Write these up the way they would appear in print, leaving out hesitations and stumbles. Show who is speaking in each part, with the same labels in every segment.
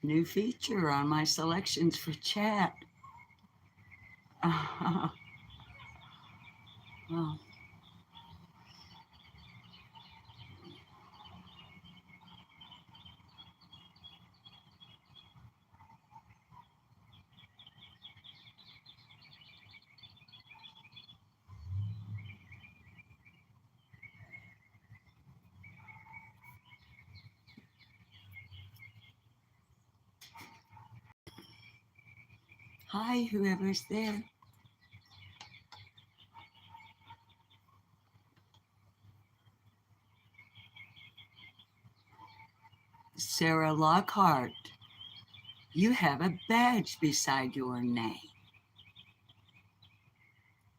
Speaker 1: New feature on my selections for chat. Well, hi, whoever's there. Sarah Lockhart, you have a badge beside your name.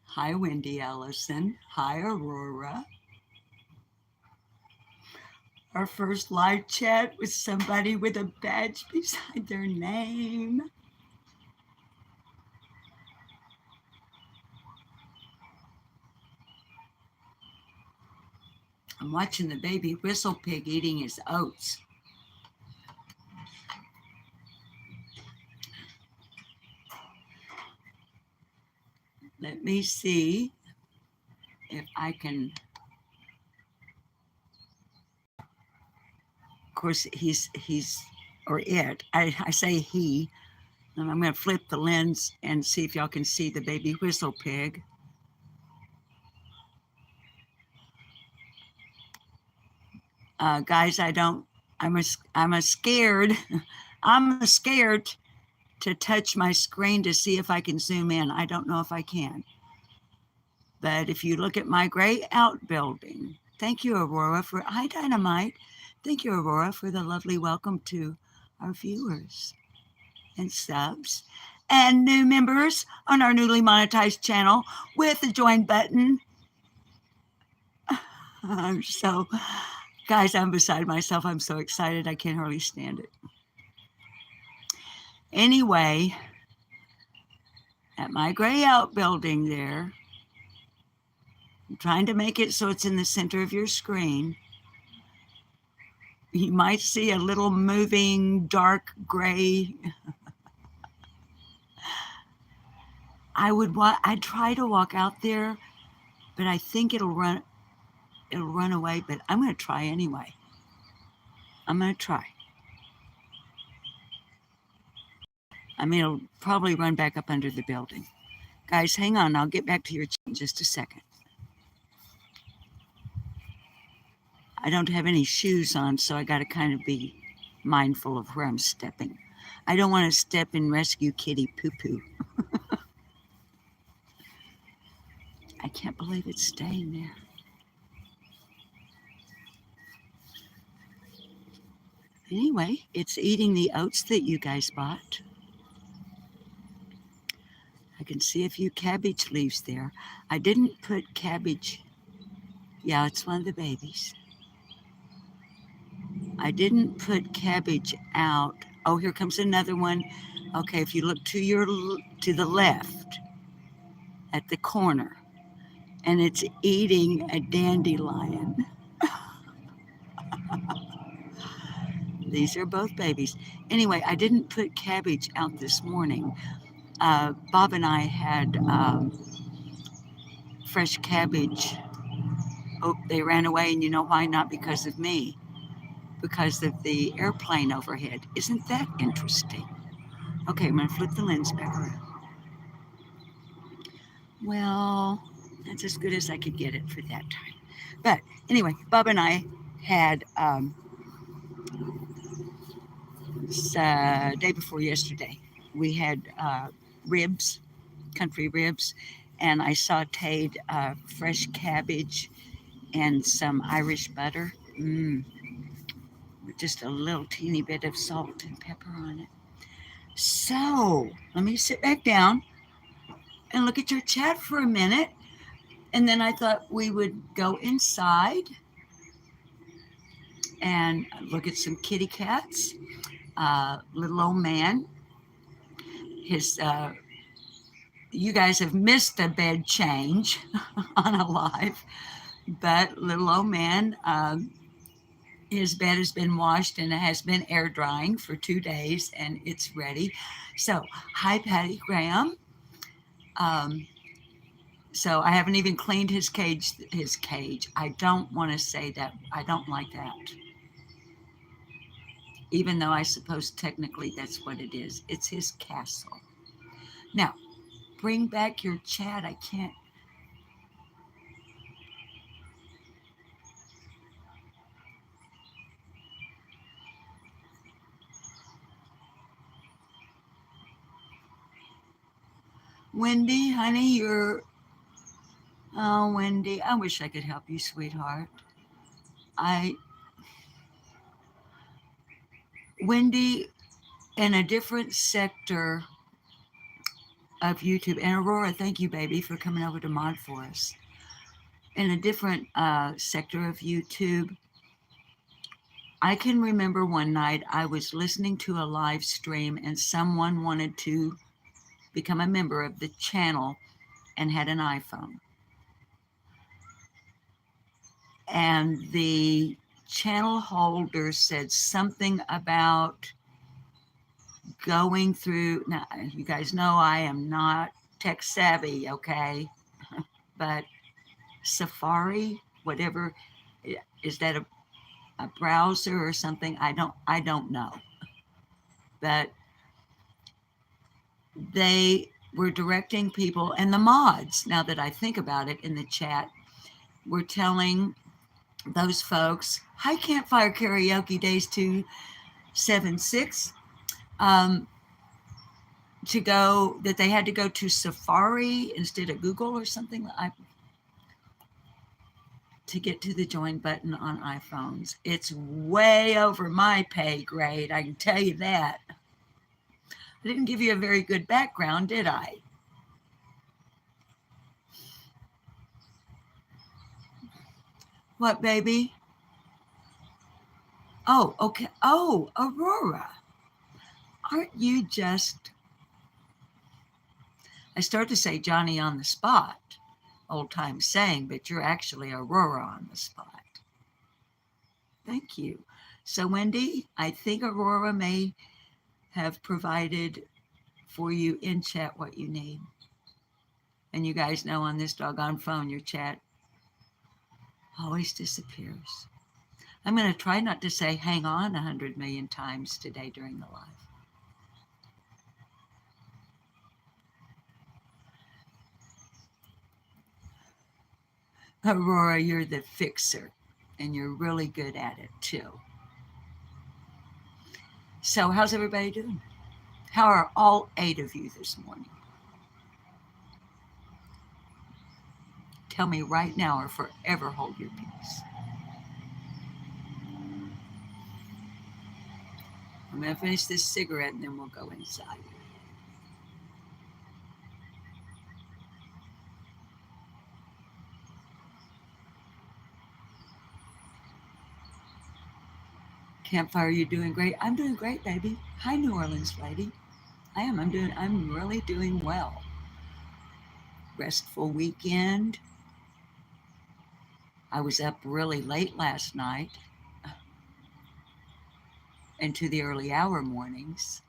Speaker 1: Hi, Wendy Ellison. Hi, Aurora. Our first live chat with somebody with a badge beside their name. I'm watching the baby whistle pig eating his oats. Let me see if I can. Of course, he's or it. I say he, and I'm going to flip the lens and see if y'all can see the baby whistle pig. Guys, I'm a scared. I'm scared to touch my screen to see if I can zoom in. I don't know if I can. But if you look at my gray outbuilding, thank you, Aurora, for hi, Dynamite. Thank you, Aurora, for the lovely welcome to our viewers and subs and new members on our newly monetized channel with the join button. So, guys, I'm beside myself. I'm so excited. I can't hardly stand it. Anyway, at my gray outbuilding there, I'm trying to make it so it's in the center of your screen. You might see a little moving dark gray. I'd try to walk out there, but I think it'll run away, but I'm going to try anyway. I'm going to try. I mean, it'll probably run back up under the building. Guys, hang on. I'll get back to your chat in just a second. I don't have any shoes on, so I got to kind of be mindful of where I'm stepping. I don't want to step in rescue kitty poo-poo. I can't believe it's staying there. Anyway, it's eating the oats that you guys bought. I can see a few cabbage leaves there. I didn't put cabbage. Yeah, it's one of the babies. I didn't put cabbage out. Oh, here comes another one. Okay, if you look to the left at the corner, and it's eating a dandelion. These are both babies. Anyway, I didn't put cabbage out this morning. Bob and I had fresh cabbage. Oh, they ran away, and you know why? Not because of me, because of the airplane overhead. Isn't that interesting? Okay, I'm going to flip the lens back around. Well, that's as good as I could get it for that time. But anyway, Bob and I had day before yesterday, we had ribs, country ribs, and I sauteed fresh cabbage and some Irish butter. With just a little teeny bit of salt and pepper on it. So let me sit back down and look at your chat for a minute. And then I thought we would go inside and look at some kitty cats. Little old man. You guys have missed a bed change on a live, but little old man His bed has been washed and it has been air drying for 2 days and it's ready. So, hi, Patty Graham. Um, so I haven't even cleaned his cage. His cage. I don't want to say that. I don't like that. Even though I suppose technically that's what it is. It's his castle. Now, bring back your chat. I can't. Wendy, honey, you're. Oh, Wendy, I wish I could help you, sweetheart. I. Wendy, in a different sector of YouTube, and Aurora, thank you, baby, for coming over to mod for us. In a different sector of YouTube, I can remember one night I was listening to a live stream and someone wanted to become a member of the channel and had an iPhone. And the channel holder said something about going through. Now, you guys know I am not tech savvy, okay? But Safari, whatever, is that a browser or something? I don't know. But they were directing people, and the mods, now that I think about it, in the chat, were telling those folks, hi, Campfire Karaoke Days 276, to go, that they had to go to Safari instead of Google or something, to get to the join button on iPhones. It's way over my pay grade, I can tell you that. I didn't give you a very good background, did I? What, baby? Oh, okay. Oh, Aurora. Aren't you just, I start to say Johnny on the spot, old time saying, but you're actually Aurora on the spot. Thank you. So, Wendy, I think Aurora may have provided for you in chat what you need. And you guys know on this doggone phone, your chat always disappears. I'm going to try not to say hang on 100 million times today during the live. Aurora, you're the fixer, and you're really good at it too. So, how's everybody doing? How are all 8 of you this morning? Tell me right now or forever hold your peace. I'm going to finish this cigarette and then we'll go inside. Campfire, you doing great? I'm doing great, baby. Hi, New Orleans lady. I'm really doing well. Restful weekend. I was up really late last night into the early hour mornings.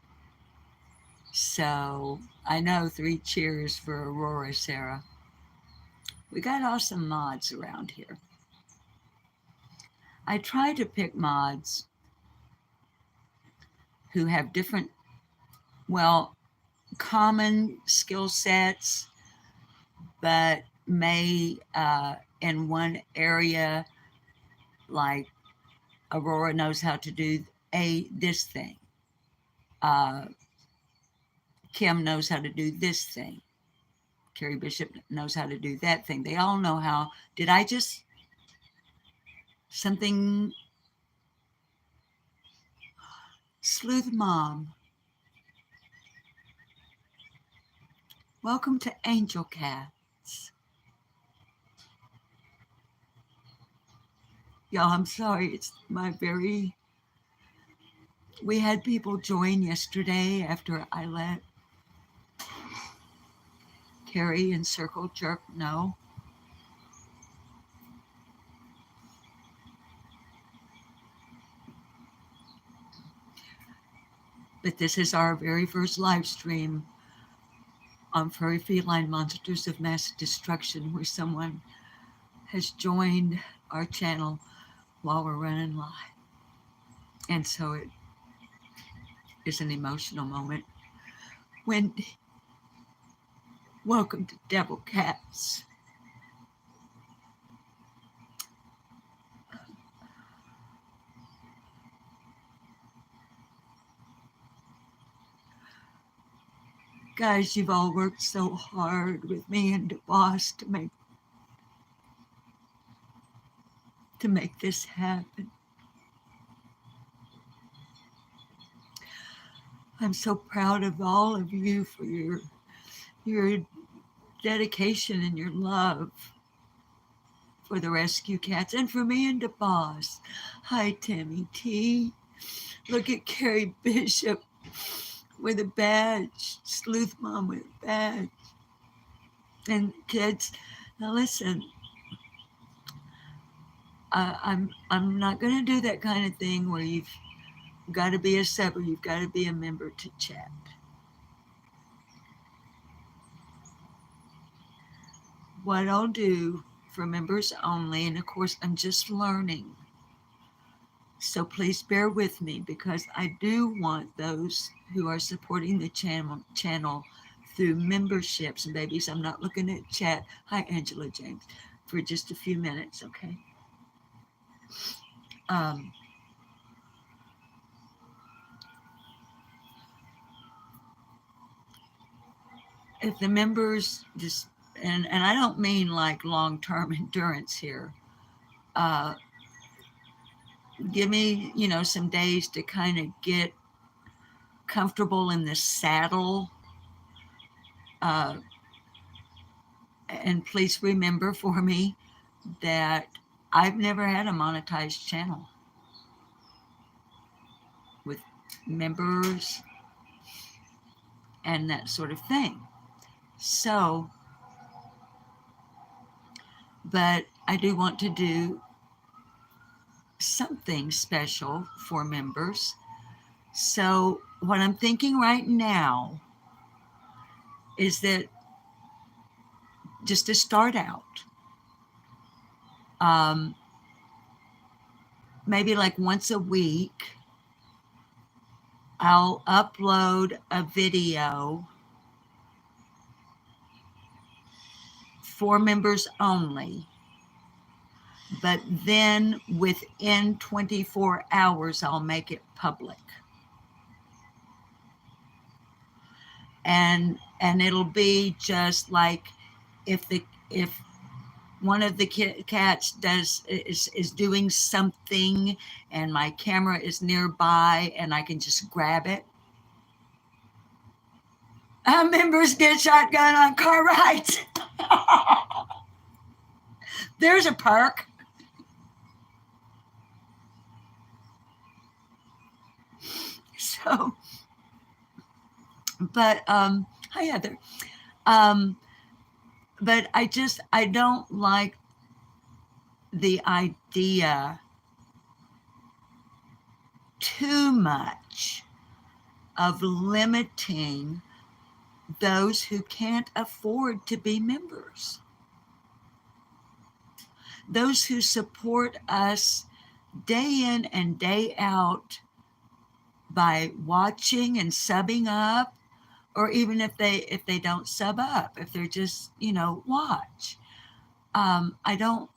Speaker 1: So I know 3 cheers for Aurora, Sarah. We got awesome mods around here. I try to pick mods who have different, well, common skill sets, but may in one area, like Aurora knows how to do this thing. Kim knows how to do this thing. Carrie Bishop knows how to do that thing. They all know how. Did I just something? Sleuth Mom. Welcome to Angel Cats. Y'all, I'm sorry. It's my very. We had people join yesterday after I let Carrie and Circle Jerk know. but this is our very first live stream on Furry Feline Monsters of Mass Destruction, where someone has joined our channel while we're running live. And so it is an emotional moment. Wendy, welcome to Devil Cats. Guys, you've all worked so hard with me and DeBoss to make this happen. I'm so proud of all of you for your dedication and your love for the rescue cats and for me and DeBoss. Hi, Tammy T. Look at Carrie Bishop with a badge, Sleuth Mom with a badge. And kids, now listen, I'm not going to do that kind of thing where you've got to be a sub or you've got to be a member to chat. What I'll do for members only, and of course I'm just learning, so please bear with me, because I do want those who are supporting the channel through memberships. And babies, I'm not looking at chat. Hi, Angela James, for just a few minutes, okay? If the members just, and I don't mean like long-term endurance here, give me, some days to kind of get comfortable in the saddle. And please remember for me that I've never had a monetized channel with members and that sort of thing. So, but I do want to do something special for members. So what I'm thinking right now is that just to start out, maybe like once a week, I'll upload a video for members only, but then within 24 hours, I'll make it public. And it'll be just like if one of the cats is doing something and my camera is nearby and I can just grab it. Members get shotgun on car rides. There's a perk. So, but hi Heather. But I don't like the idea too much of limiting those who can't afford to be members. Those who support us day in and day out by watching and subbing up, or even if they don't sub up, if they're just, watch. I don't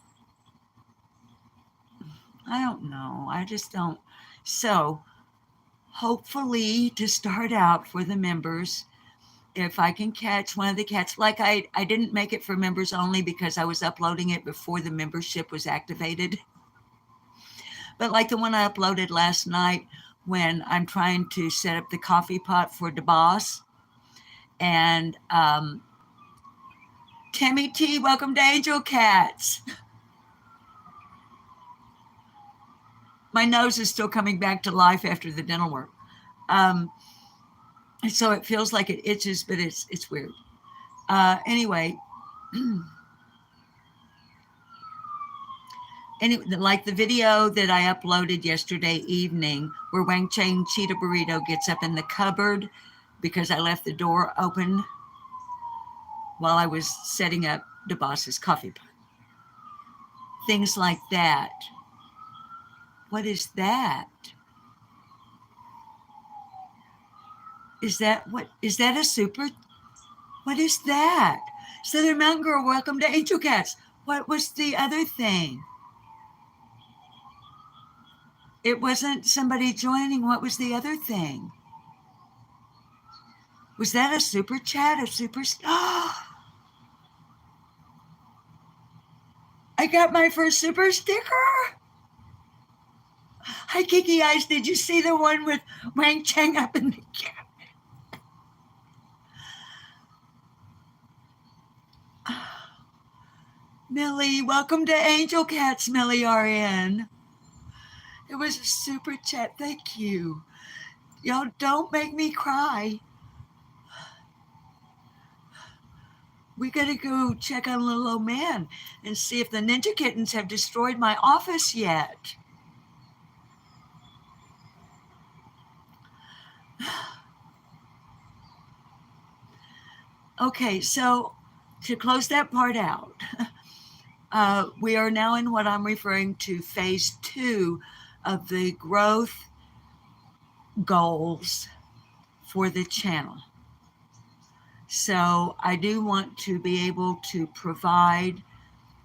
Speaker 1: know. I just don't. So hopefully to start out for the members, if I can catch one of the cats, like I didn't make it for members only because I was uploading it before the membership was activated. But like the one I uploaded last night when I'm trying to set up the coffee pot for DeBoss. And Tammy T, welcome to Angel Cats. My nose is still coming back to life after the dental work. So it feels like it itches, but it's weird. Anyway, Anyway, like the video that I uploaded yesterday evening where Wang Chang Cheetah Burrito gets up in the cupboard because I left the door open while I was setting up the boss's coffee pot. Things like that. What is that? Is that what? Is that a super? What is that? Southern Mountain Girl, welcome to Angel Cats. What was the other thing? It wasn't somebody joining. What was the other thing? Was that a super chat? A super? Oh, I got my first super sticker. Hi, Kiki Eyes. Did you see the one with Wang Chang up in the cabinet? Millie, welcome to Angel Cats, Millie RN. It was a super chat. Thank you. Y'all don't make me cry. We gotta go check on little old man and see if the ninja kittens have destroyed my office yet. Okay, so to close that part out, we are now in what I'm referring to phase 2 of the growth goals for the channel. So I do want to be able to provide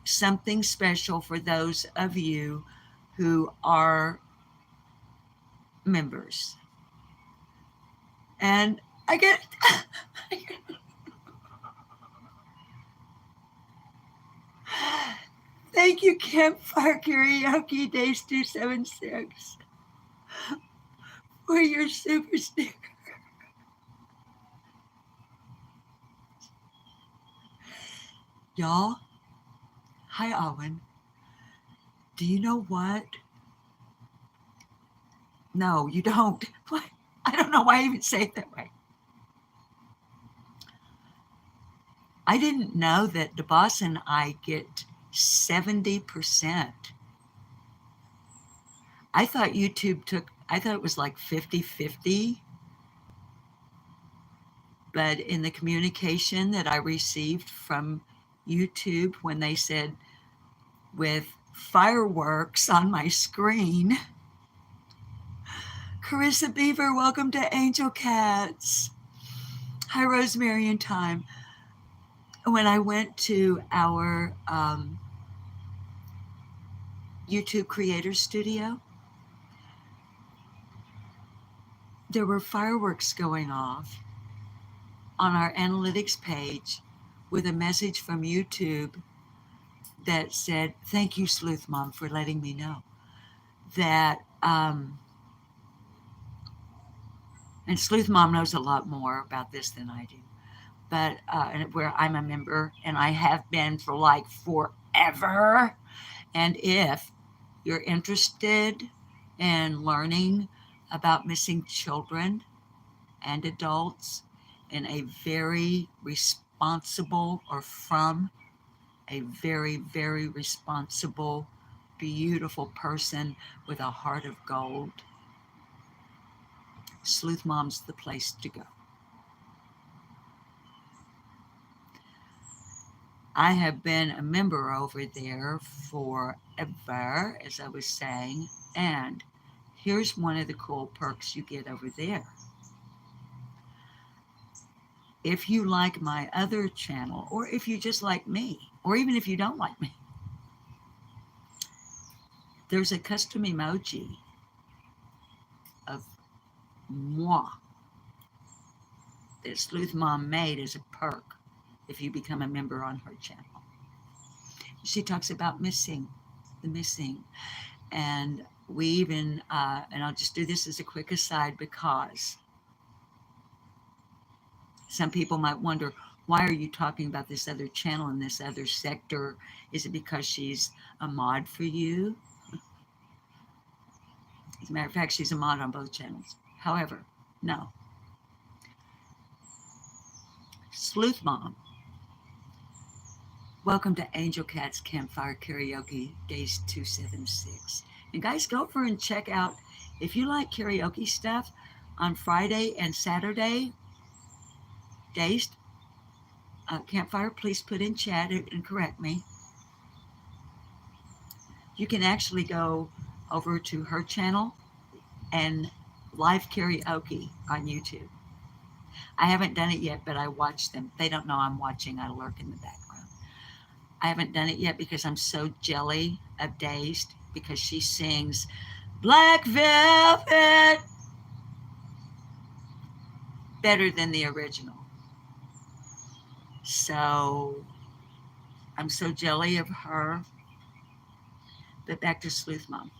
Speaker 1: something special for those of you who are members. And I get thank you, Campfire Karaoke Days 276, for your super sticker. Y'all, hi, Owen. Do you know what? No, you don't. What? I don't know why I even say it that way. I didn't know that the boss and I get 70%. I thought I thought it was like 50-50. But in the communication that I received from YouTube when they said with fireworks on my screen, Carissa Beaver, welcome to Angel Cats. Hi, Rosemary and Time. When I went to our YouTube Creator Studio, there were fireworks going off on our analytics page with a message from YouTube that said, thank you, Sleuth Mom, for letting me know that, and Sleuth Mom knows a lot more about this than I do, but where I'm a member and I have been for like forever. And if you're interested in learning about missing children and adults in a very responsible or from a very, very responsible, beautiful person with a heart of gold, Sleuth Mom's the place to go. I have been a member over there forever, as I was saying, and here's one of the cool perks you get over there. If you like my other channel, or if you just like me, or even if you don't like me, there's a custom emoji of moi that Sleuth Mom made as a perk if you become a member on her channel. She talks about the missing. And we even, and I'll just do this as a quick aside because some people might wonder, why are you talking about this other channel in this other sector? Is it because she's a mod for you? As a matter of fact, she's a mod on both channels. However, no. Sleuth Mom Welcome to Angel Cat's Campfire Karaoke, days 276. And guys, go over and check out, if you like karaoke stuff, on Friday and Saturday days, Campfire, please put in chat and correct me. You can actually go over to her channel and live karaoke on YouTube. I haven't done it yet, but I watch them. They don't know I'm watching. I lurk in the background. I haven't done it yet because I'm so jelly of Dazed, because she sings Black Velvet better than the original. So I'm so jelly of her. But back to Sleuth Mom.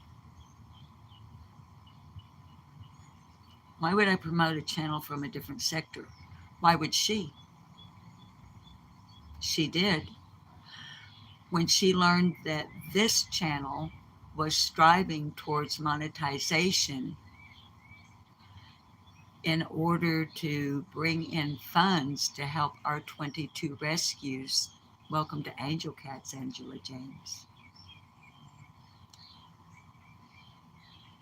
Speaker 1: Why would I promote a channel from a different sector? Why would she? She did. When she learned that this channel was striving towards monetization in order to bring in funds to help our 22 rescues. Welcome to Angel Cats, Angela James.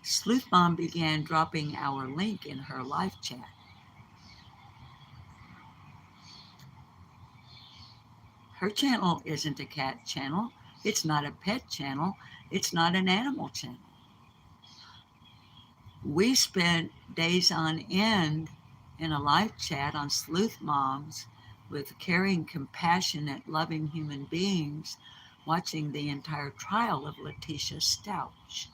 Speaker 1: Sleuth Mom began dropping our link in her live chat. Her channel isn't a cat channel. It's not a pet channel. It's not an animal channel. We spent days on end in a live chat on Sleuth Moms with caring, compassionate, loving human beings watching the entire trial of Letitia Stouch.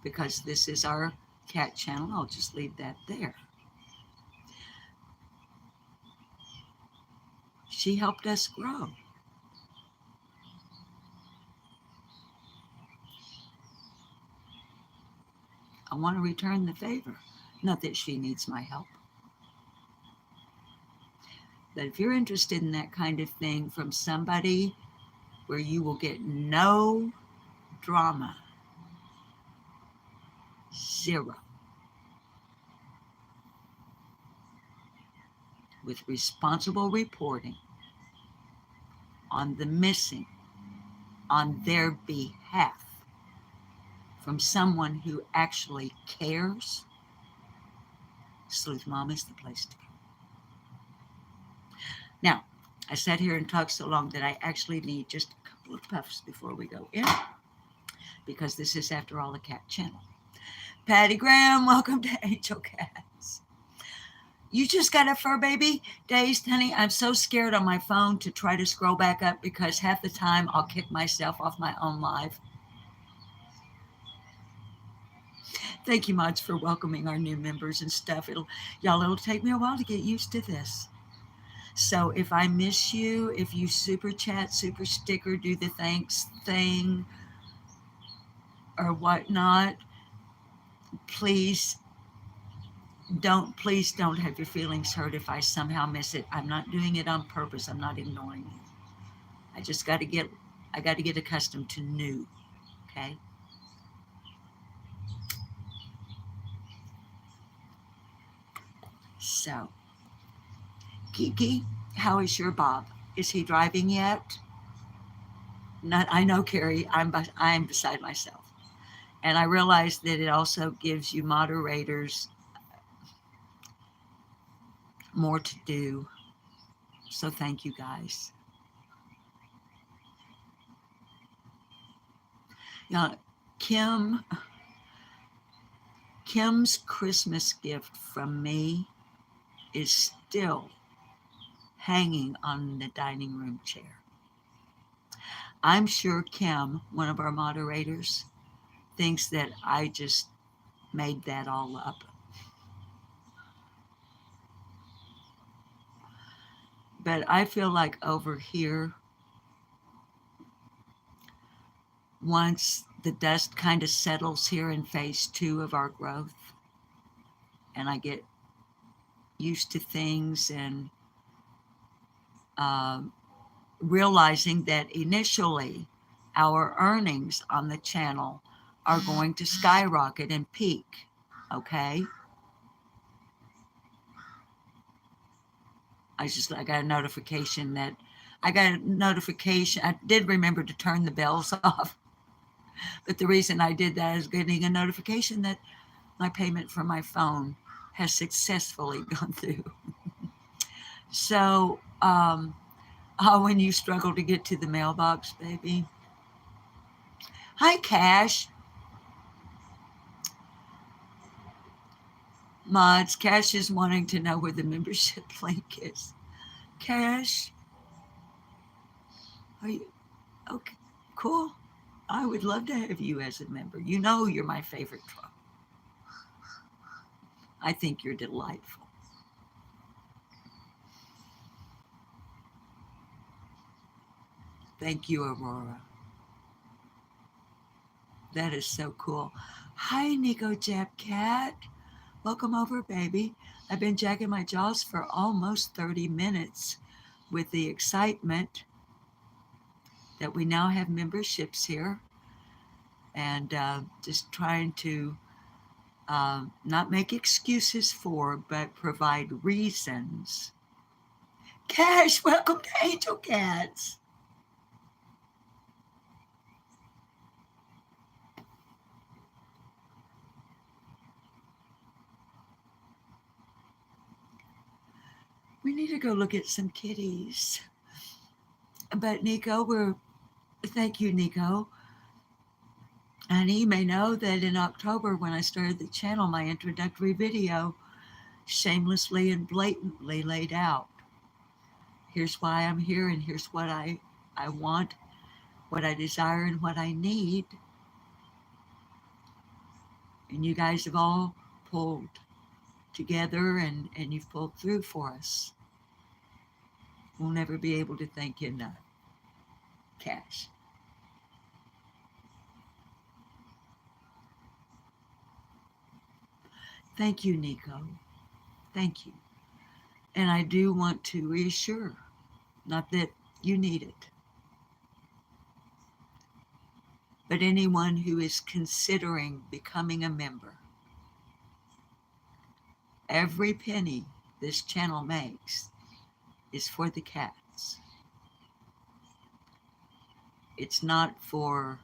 Speaker 1: Because this is our cat channel, I'll just leave that there. She helped us grow. I want to return the favor. Not that she needs my help. But if you're interested in that kind of thing from somebody where you will get no drama, zero, with responsible reporting on the missing on their behalf from someone who actually cares, Sleuth Mom is the place to go. Now, I sat here and talked so long that I actually need just a couple of puffs before we go in, because this is, after all, a cat channel. Patty Graham, welcome to Angel Cats. You just got a fur baby? Dazed, honey, I'm so scared on my phone to try to scroll back up, because half the time I'll kick myself off my own live. Thank you, mods, for welcoming our new members and stuff. It'll take me a while to get used to this. So if I miss you, if you super chat, super sticker, do the thanks thing or whatnot, please don't have your feelings hurt if I somehow miss it. I'm not doing it on purpose. I'm not ignoring you. I just got to get accustomed to new. Okay. So, Kiki, how is your Bob? Is he driving yet? Not, I know, Carrie, I'm beside myself. And I realize that it also gives you moderators more to do. So thank you, guys. Now, Kim's Christmas gift from me is still hanging on the dining room chair. I'm sure Kim, one of our moderators, thinks that I just made that all up. But I feel like over here, once the dust kind of settles here in phase 2 of our growth, and I get used to things and realizing that initially our earnings on the channel are going to skyrocket and peak, okay? I got a notification that I got a notification. I did remember to turn the bells off, but the reason I did that is getting a notification that my payment for my phone has successfully gone through. So, oh, when you struggle to get to the mailbox, baby. Hi, Cash. Mods, Cash is wanting to know where the membership link is. Cash, are you okay? Cool. I would love to have you as a member. You know you're my favorite truck. I think you're delightful. Thank you, Aurora. That is so cool. Hi, Nico Jap Cat. Welcome over, baby. I've been jacking my jaws for almost 30 minutes with the excitement that we now have memberships here, and just trying to not make excuses for, but provide reasons. Cash, welcome to Angel Cats. We need to go look at some kitties. But Nico, thank you, Nico. And you may know that in October, when I started the channel, my introductory video shamelessly and blatantly laid out. Here's why I'm here, and here's what I want, what I desire, and what I need. And you guys have all pulled together, and you've pulled through for us. We'll never be able to thank you enough. Cash. Thank you, Nico. Thank you. And I do want to reassure, not that you need it, but anyone who is considering becoming a member, every penny this channel makes is for the cats. It's not for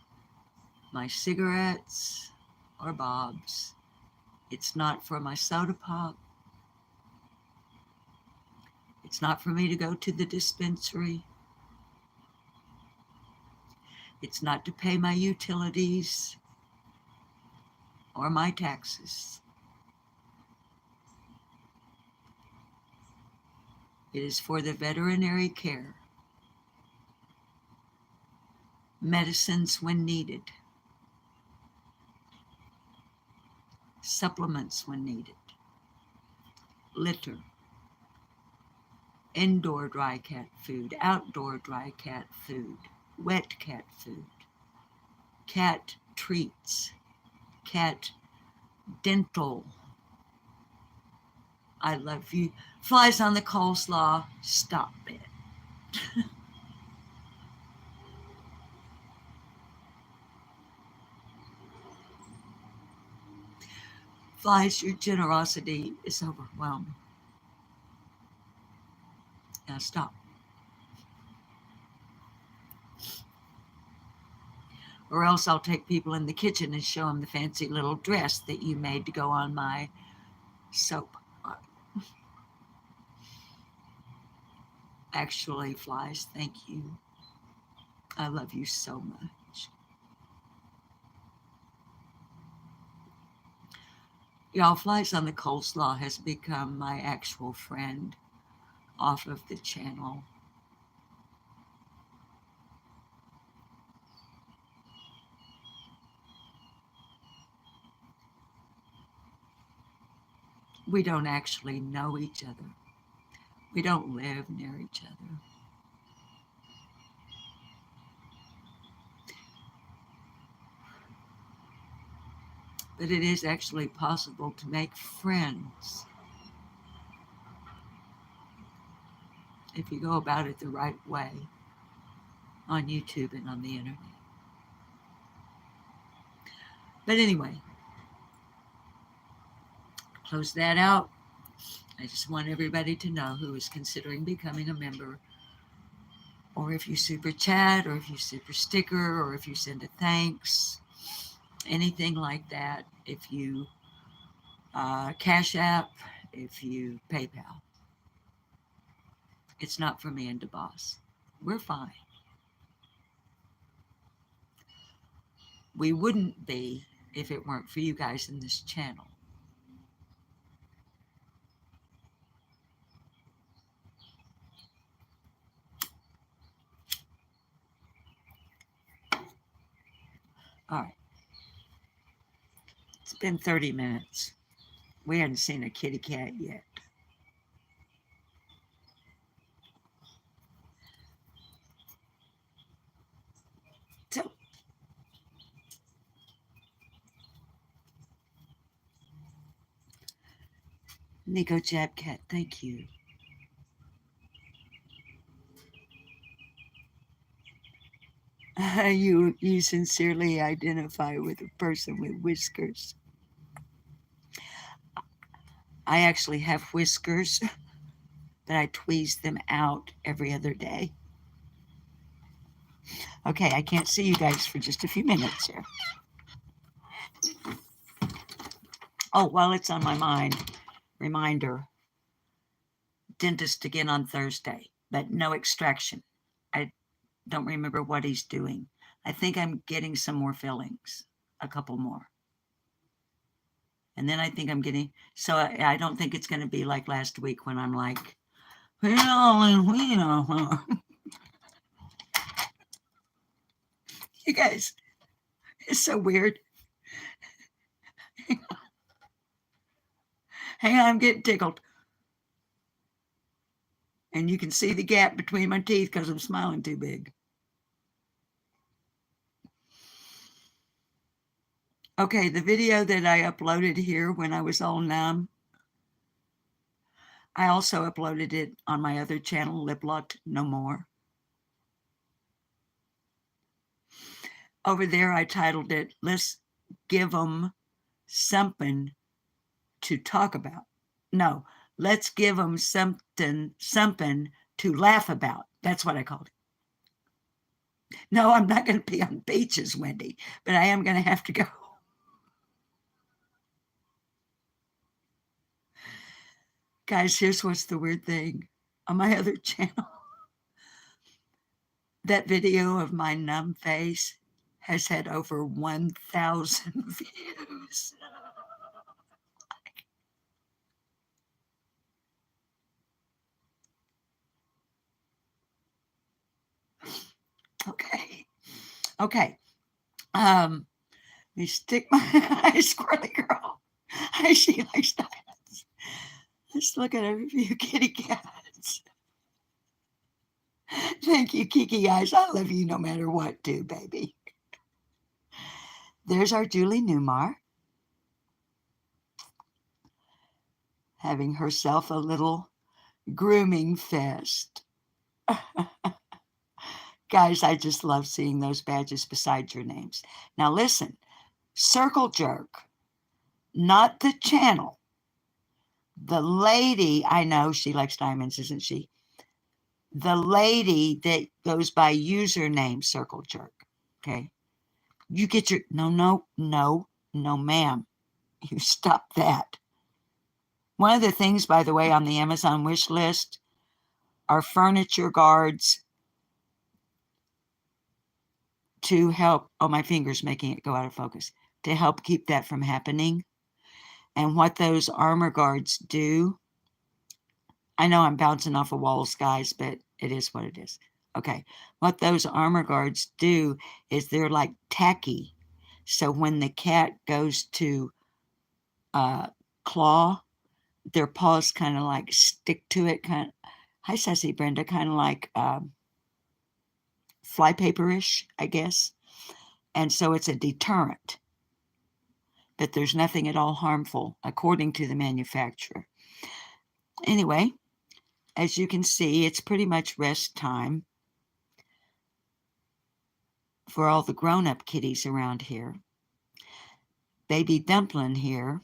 Speaker 1: my cigarettes or Bob's. It's not for my soda pop. It's not for me to go to the dispensary. It's not to pay my utilities or my taxes. It is for the veterinary care, medicines when needed, supplements when needed, litter, indoor dry cat food, outdoor dry cat food, wet cat food, cat treats, cat dental. I love you. Flies on the coleslaw. Stop it. Flies, your generosity is overwhelming. Now stop. Or else I'll take people in the kitchen and show them the fancy little dress that you made to go on my soap. Actually, Flies, thank you. I love you so much. Y'all, Flies on the Coleslaw has become my actual friend off of the channel. We don't actually know each other. We don't live near each other. But it is actually possible to make friends if you go about it the right way on YouTube and on the internet. But anyway, close that out. I just want everybody to know who is considering becoming a member or if you super chat, or if you super sticker, or if you send a thanks, anything like that. If you Cash App, if you PayPal. It's not for me and DeBoss. We're fine. We wouldn't be if it weren't for you guys in this channel. All right. It's been 30 minutes. We hadn't seen a kitty cat yet. So, Nico Jabcat, thank you. You sincerely identify with a person with whiskers. I actually have whiskers, but I tweeze them out every other day. Okay, I can't see you guys for just a few minutes here. Oh, while it's on my mind, reminder, dentist again on Thursday, but no extraction. I don't remember what he's doing. I think I'm getting some more fillings, a couple more. And then I think I'm getting, so I don't think it's going to be like last week when I'm like, you guys, it's so weird. Hang on, I'm getting tickled. And you can see the gap between my teeth because I'm smiling too big. Okay, the video that I uploaded here when I was all numb, I also uploaded it on my other channel, Lip Locked No More. Over there, I titled it, Let's Give Them Something to Talk About. No, let's give them something to laugh about. That's what I called it. No, I'm not going to be on beaches, Wendy, but I am going to have to go. Guys, here's what's the weird thing. On my other channel, that video of my numb face has had over 1,000 views. Okay. Let me stick my eye, squirrely girl. She likes diamonds. Let's look at a few kitty cats. Thank you, Kiki Eyes. I love you no matter what, too, baby. There's our Julie Newmar having herself a little grooming fest. Guys, I just love seeing those badges beside your names. Now listen, Circle Jerk, not the channel. The lady, I know she likes diamonds, isn't she? The lady that goes by username Circle Jerk, okay? You get your, no, ma'am. You stop that. One of the things, by the way, on the Amazon wish list are furniture guards to help, oh, my finger's making it go out of focus, to help keep that from happening. And what those armor guards do, I know I'm bouncing off of walls, guys, but it is what it is. Okay, what those armor guards do is they're like tacky. So when the cat goes to claw, their paws kind of like stick to it. Kind of, hi, Sassy Brenda, kind of like flypaper-ish, I guess. And so it's a deterrent. But there's nothing at all harmful, according to the manufacturer. Anyway, as you can see, it's pretty much rest time for all the grown-up kitties around here. Baby Dumpling here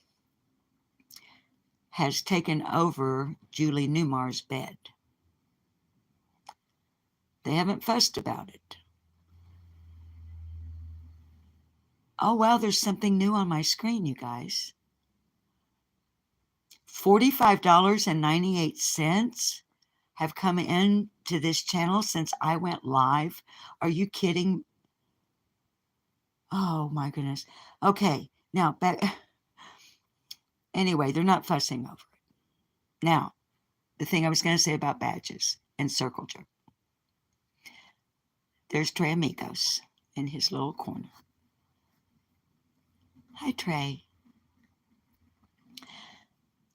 Speaker 1: has taken over Julie Newmar's bed. They haven't fussed about it. Oh, wow, there's something new on my screen, you guys. $45.98 have come in to this channel since I went live. Are you kidding? Oh, my goodness. Okay, now back. Anyway, they're not fussing over it. Now, the thing I was going to say about badges and circle jerk. There's Trey Amigos in his little corner. Hi, Trey.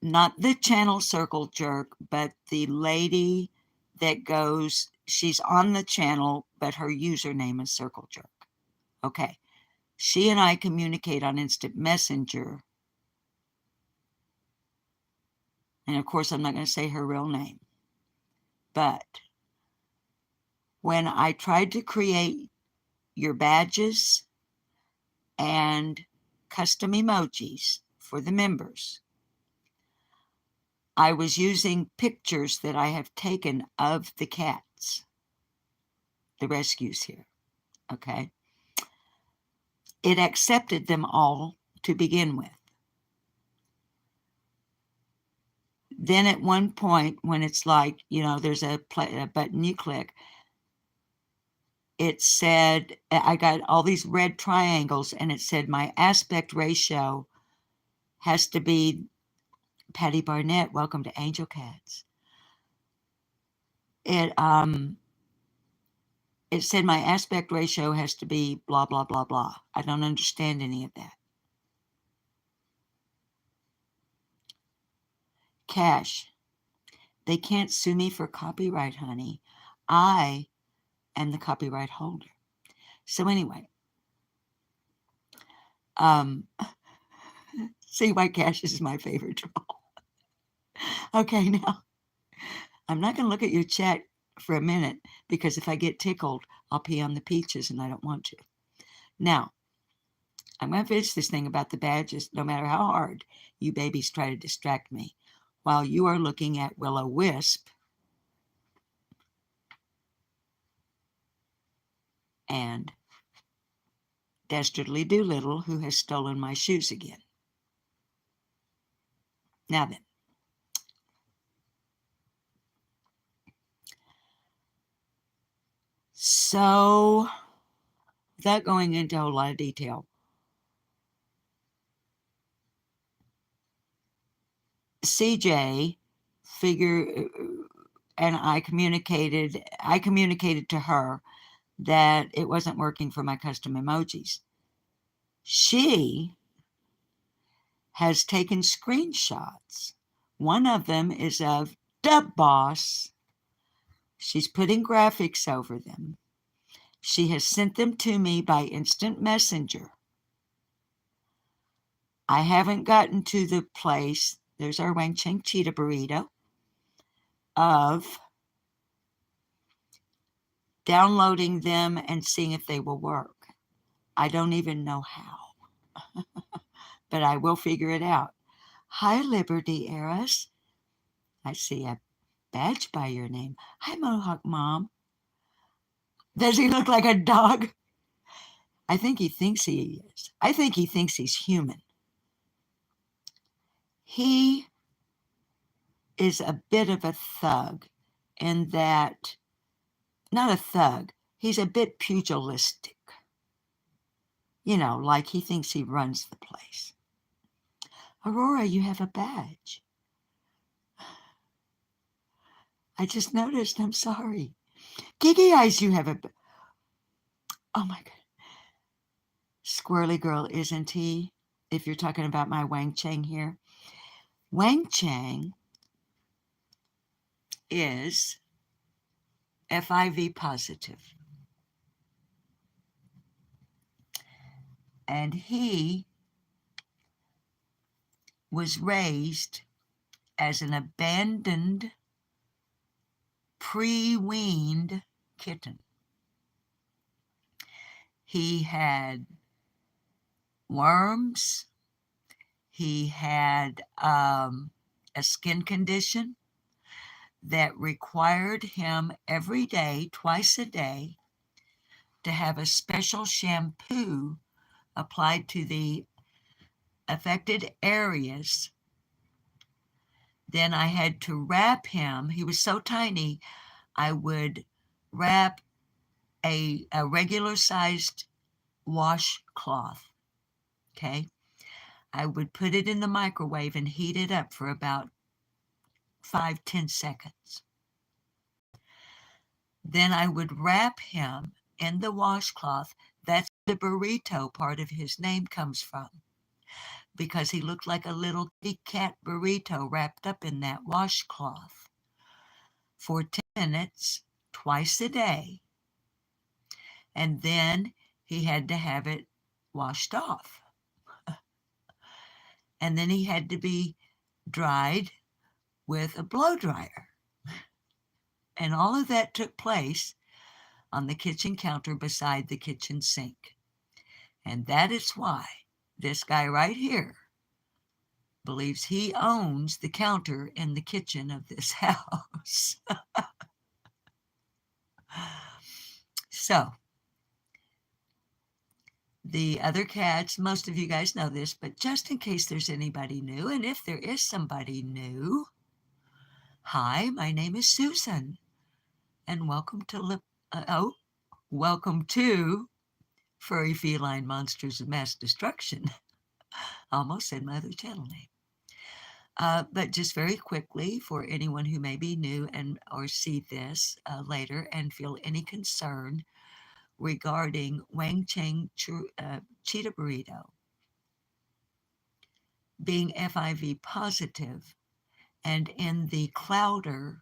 Speaker 1: Not the channel circle jerk, but the lady that goes, she's on the channel, but her username is circle jerk. Okay. She and I communicate on instant messenger. And of course, I'm not going to say her real name. But when I tried to create your badges and custom emojis for the members, I was using pictures that I have taken of the cats, the rescues here. Okay. It accepted them all to begin with. Then at one point, when it's like, there's a button you click, it said, I got all these red triangles, and it said my aspect ratio has to be, Patty Barnett, welcome to Angel Cats. It said my aspect ratio has to be blah, blah, blah, blah. I don't understand any of that. Cash. They can't sue me for copyright, honey. I am the copyright holder. So anyway, see why Cash is my favorite troll. Okay, now, I'm not going to look at your chat for a minute, because if I get tickled, I'll pee on the peaches, and I don't want to. Now, I'm going to finish this thing about the badges, no matter how hard you babies try to distract me, while you are looking at Will-O-Wisp and Dastardly Doolittle, who has stolen my shoes again. Now then, so without going into a whole lot of detail, CJ and I communicated to her that it wasn't working for my custom emojis. She has taken screenshots. One of them is of Dub Boss. She's putting graphics over them. She has sent them to me by instant messenger. I haven't gotten to the place, there's our Wang Cheng Cheetah Burrito, of downloading them and seeing if they will work. I don't even know how, but I will figure it out. Hi, Liberty Heiress. I see a badge by your name. Hi, Mohawk Mom. Does he look like a dog? I think he thinks he is. I think he thinks he's human. He is a bit of a thug in that, not a thug, he's a bit pugilistic. Like he thinks he runs the place. Aurora, you have a badge. I just noticed. I'm sorry. Gigi Eyes, you have a... Oh, my God. Squirrely girl, isn't he? If you're talking about my Wang Cheng here. Wang Cheng is FIV positive. And he was raised as an abandoned, pre-weaned kitten. He had worms. He had a skin condition. that required him every day, twice a day, to have a special shampoo applied to the affected areas. Then I had to wrap him. He was so tiny, I would wrap a regular sized washcloth. Okay. I would put it in the microwave and heat it up for about 5-10 seconds. Then I would wrap him in the washcloth. That's the burrito part of his name comes from, because he looked like a little kitty cat burrito wrapped up in that washcloth for 10 minutes, twice a day. And then he had to have it washed off. And then he had to be dried with a blow dryer. And all of that took place on the kitchen counter beside the kitchen sink. And that is why this guy right here believes he owns the counter in the kitchen of this house. So, the other cats, most of you guys know this, but just in case there's anybody new, and if there is somebody new, hi, my name is Susan, and welcome to welcome to Furry Feline Monsters of Mass Destruction. Almost said my other channel name. But just very quickly, for anyone who may be new and or see this later and feel any concern regarding Wang Cheng Cheetah Burrito being FIV positive and in the clouder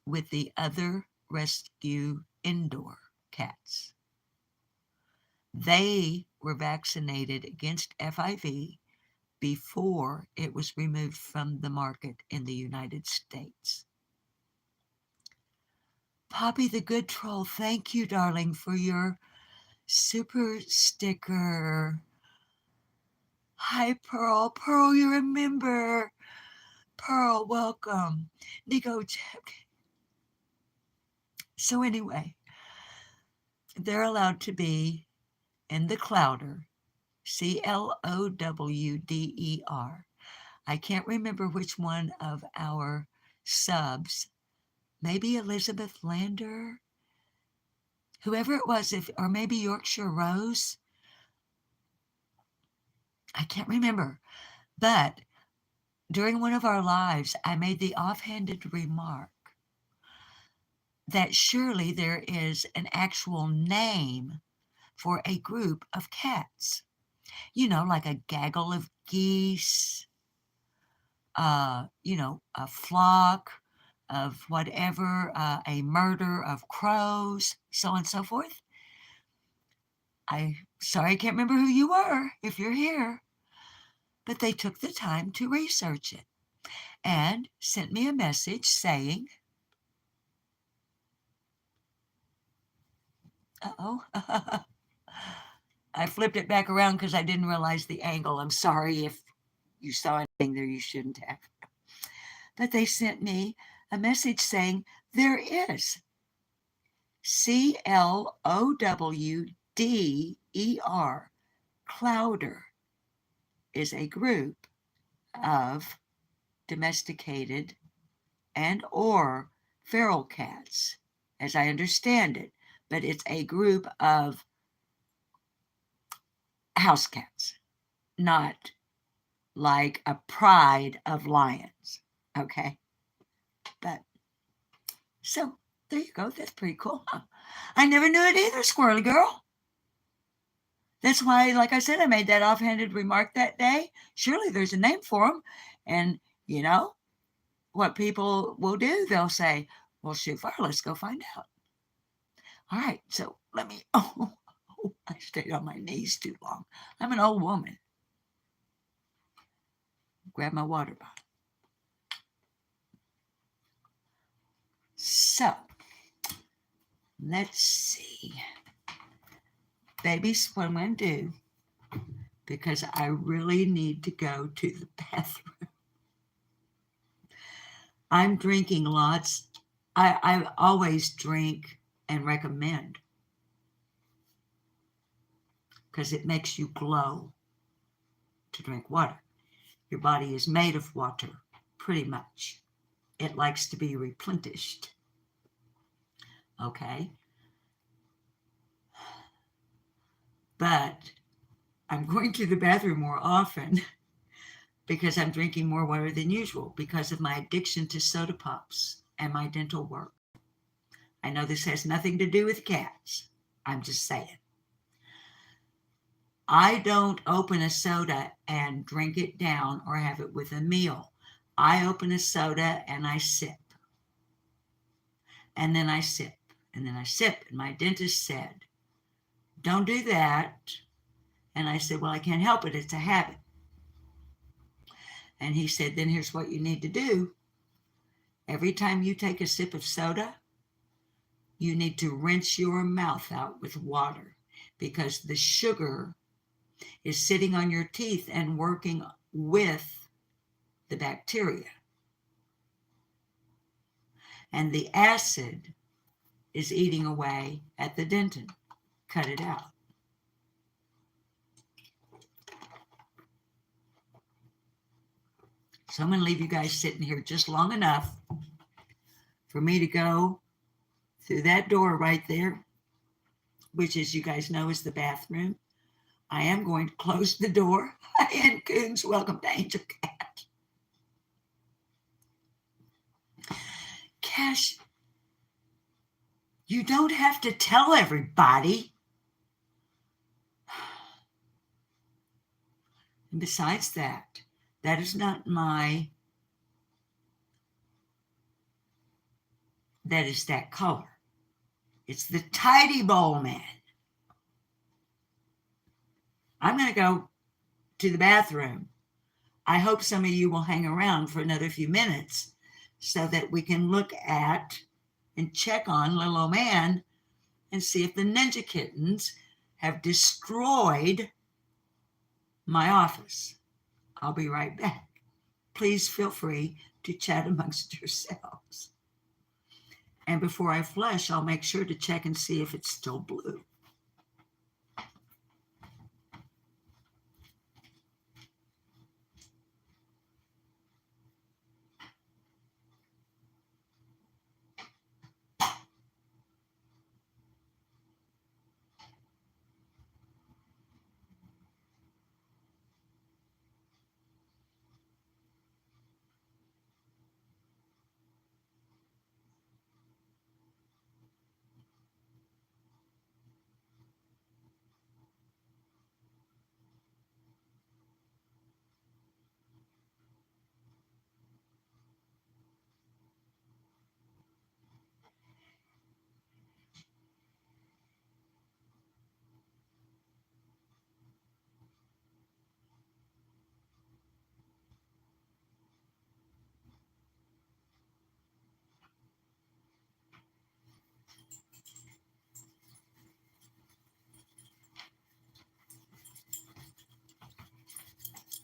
Speaker 1: with the other rescue indoor cats. They were vaccinated against FIV before it was removed from the market in the United States. Poppy the Good Troll, thank you, darling, for your super sticker. Hi, Pearl. Pearl, you're a member. Pearl, welcome. Nico, so anyway, they're allowed to be in the clouder, CLOWDER. I can't remember which one of our subs, maybe Elizabeth Lander, whoever it was, or maybe Yorkshire Rose. I can't remember. But during one of our lives, I made the offhanded remark that surely there is an actual name for a group of cats. You know, like a gaggle of geese, a flock of whatever, a murder of crows, so on and so forth. Sorry, I can't remember who you were, if you're here, but they took the time to research it and sent me a message saying, I flipped it back around because I didn't realize the angle. I'm sorry if you saw anything there you shouldn't have. But they sent me a message saying there is CLOWDER. Clouder is a group of domesticated and or feral cats, as I understand it, but it's a group of house cats, not like a pride of lions. Okay. But so there you go. That's pretty cool. Huh? I never knew it either, Squirrely Girl. That's why, like I said, I made that offhanded remark that day. Surely there's a name for them. And you know what people will do? They'll say, well, shoot fire, let's go find out. All right. So let me, I stayed on my knees too long. I'm an old woman. Grab my water bottle. So, let's see. Babies, what I'm going to do, because I really need to go to the bathroom. I'm drinking lots. I always drink and recommend because it makes you glow to drink water. Your body is made of water, pretty much. It likes to be replenished. Okay? But I'm going to the bathroom more often because I'm drinking more water than usual because of my addiction to soda pops and my dental work. I know this has nothing to do with cats. I'm just saying. I don't open a soda and drink it down or have it with a meal. I open a soda and I sip. And then I sip. And then I sip. And my dentist said, don't do that. And I said, well, I can't help it. It's a habit. And he said, then here's what you need to do. Every time you take a sip of soda, you need to rinse your mouth out with water because the sugar is sitting on your teeth and working with the bacteria. And the acid is eating away at the dentin. Cut it out. So I'm going to leave you guys sitting here just long enough for me to go through that door right there, which, as you guys know, is the bathroom. I am going to close the door. And Coons, welcome to Angel Cat. Cash, you don't have to tell everybody. And besides that, that is not that is that color. It's the Tidy Bowl Man. I'm going to go to the bathroom. I hope some of you will hang around for another few minutes so that we can look at and check on little old man and see if the Ninja Kittens have destroyed my office. I'll be right back. Please feel free to chat amongst yourselves. And before I flush, I'll make sure to check and see if it's still blue.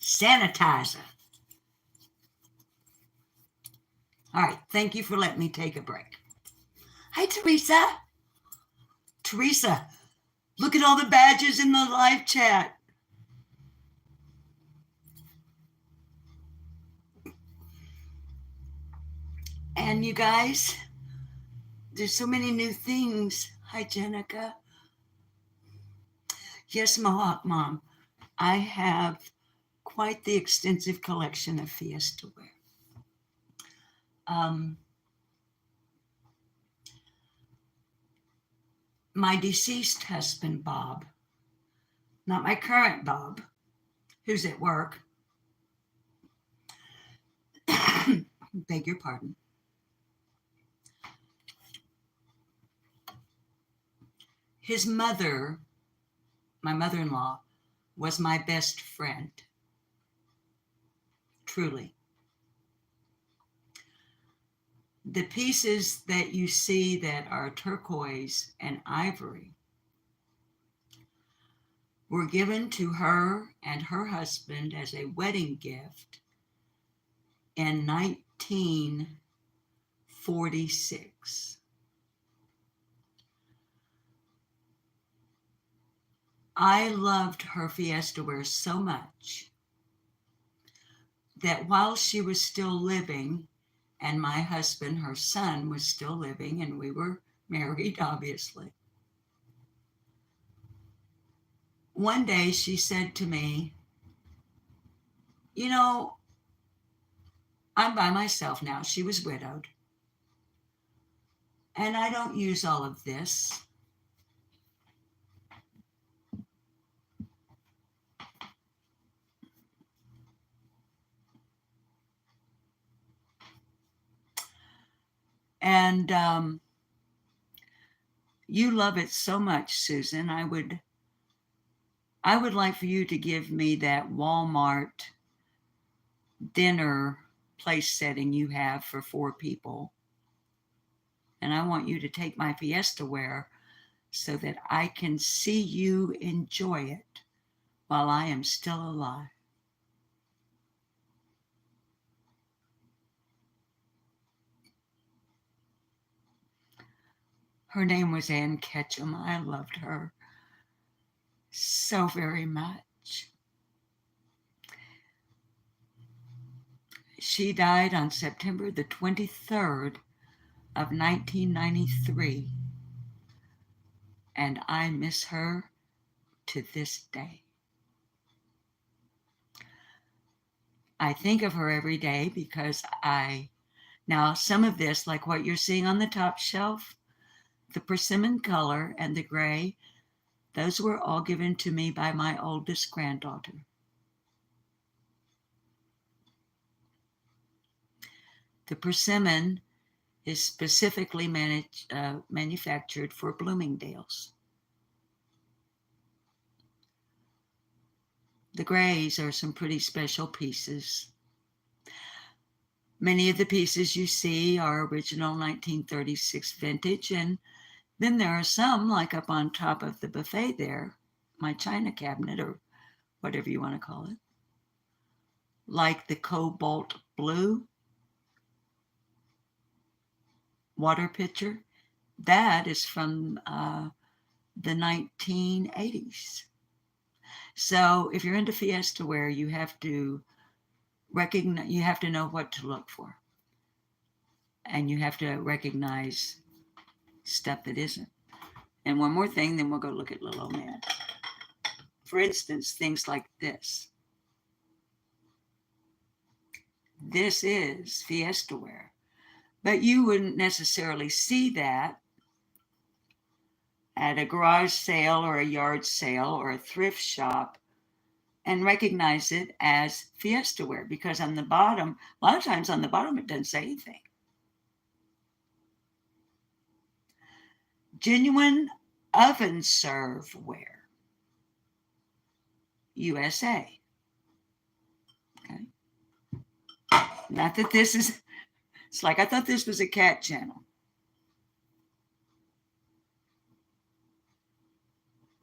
Speaker 1: Sanitizer. All right, thank you for letting me take a break. Hi, Teresa. Teresa, look at all the badges in the live chat. And you guys, there's so many new things. Hi, Jenica. Yes, Mohawk Mom, I have quite the extensive collection of Fiestaware. My deceased husband, Bob, not my current Bob, who's at work, beg your pardon, his mother, my mother-in-law, was my best friend, truly. The pieces that you see that are turquoise and ivory were given to her and her husband as a wedding gift in 19 46. I loved her Fiestaware so much that while she was still living, and my husband, her son, was still living, and we were married, obviously. One day she said to me, you know, I'm by myself now. She was widowed. And I don't use all of this. And you love it so much, Susan. I would like for you to give me that Walmart dinner place setting you have for 4 people. And I want you to take my Fiestaware so that I can see you enjoy it while I am still alive. Her name was Ann Ketchum. I loved her so very much. She died on September the 23rd of 1993, and I miss her to this day. I think of her every day because now some of this, like what you're seeing on the top shelf, the persimmon color and the gray, those were all given to me by my oldest granddaughter. The persimmon is specifically manufactured for Bloomingdale's. The grays are some pretty special pieces. Many of the pieces you see are original 1936 vintage, and then there are some, like up on top of the buffet there, my china cabinet, or whatever you want to call it, like the cobalt blue water pitcher. That is from the 1980s. So if you're into Fiestaware, you have to know what to look for. And you have to recognize stuff that isn't. And one more thing, then we'll go look at little old man. For instance, things like this. This is Fiestaware. But you wouldn't necessarily see that at a garage sale or a yard sale or a thrift shop and recognize it as Fiestaware, because on the bottom, a lot of times on the bottom, it doesn't say anything. Genuine oven serveware, USA. Okay. Not that this is, it's like I thought this was a cat channel.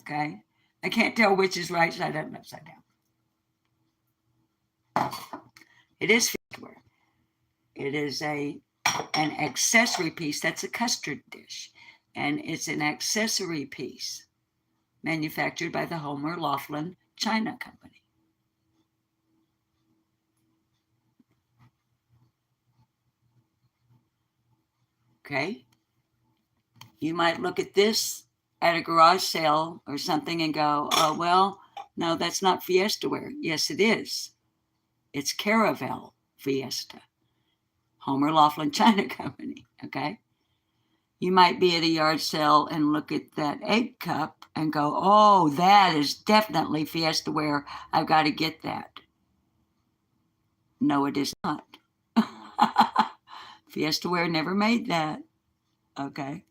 Speaker 1: Okay. I can't tell which is right side up and upside down. It is Fiestaware. It is an accessory piece. That's a custard dish. And it's an accessory piece manufactured by the Homer Laughlin China Company. Okay. You might look at this at a garage sale or something and go, oh, well, no, that's not Fiestaware. Yes, it is. It's Caravel Fiesta, Homer Laughlin China Company. Okay. You might be at a yard sale and look at that egg cup and go, oh, that is definitely Fiestaware. I've got to get that. No, it is not. Fiestaware never made that. Okay.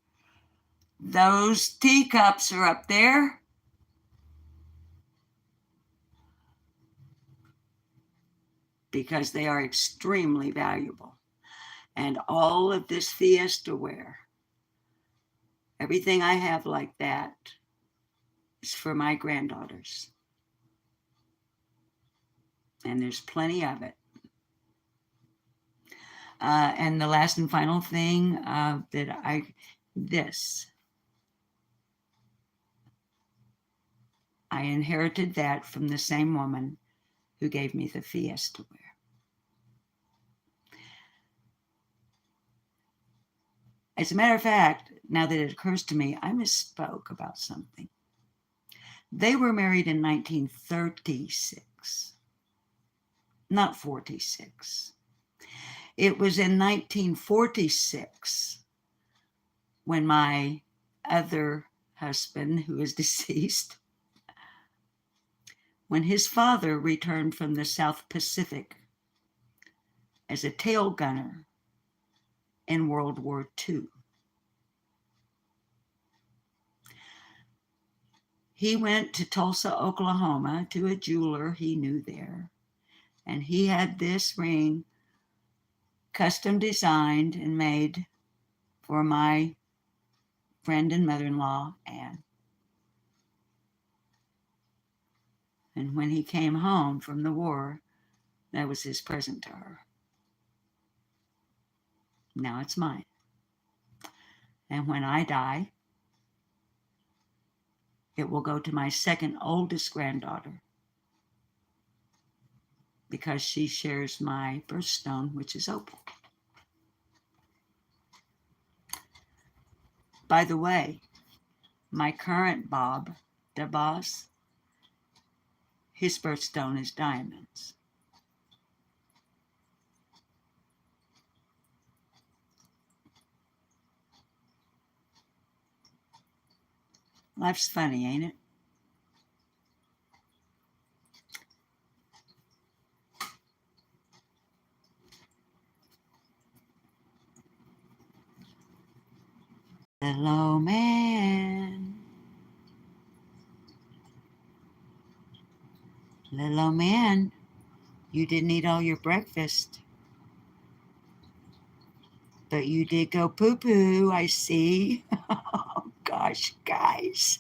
Speaker 1: Those teacups are up there. Because they are extremely valuable. And all of this Fiestaware, everything I have like that, is for my granddaughters. And there's plenty of it. And the last and final thing I inherited that from the same woman who gave me the Fiestaware. As a matter of fact, now that it occurs to me, I misspoke about something. They were married in 1936, not 46. It was in 1946 when my other husband, who is deceased, when his father returned from the South Pacific as a tail gunner in World War II. He went to Tulsa, Oklahoma, to a jeweler he knew there, and he had this ring custom designed and made for my friend and mother-in-law, Anne. And when he came home from the war, that was his present to her. Now it's mine. And when I die, it will go to my second oldest granddaughter because she shares my birthstone, which is opal. By the way, my current Bob, the boss, his birthstone is diamonds. Life's funny, ain't it? Hello, man. Little man, you didn't eat all your breakfast. But you did go poo-poo, I see. Oh, gosh, guys.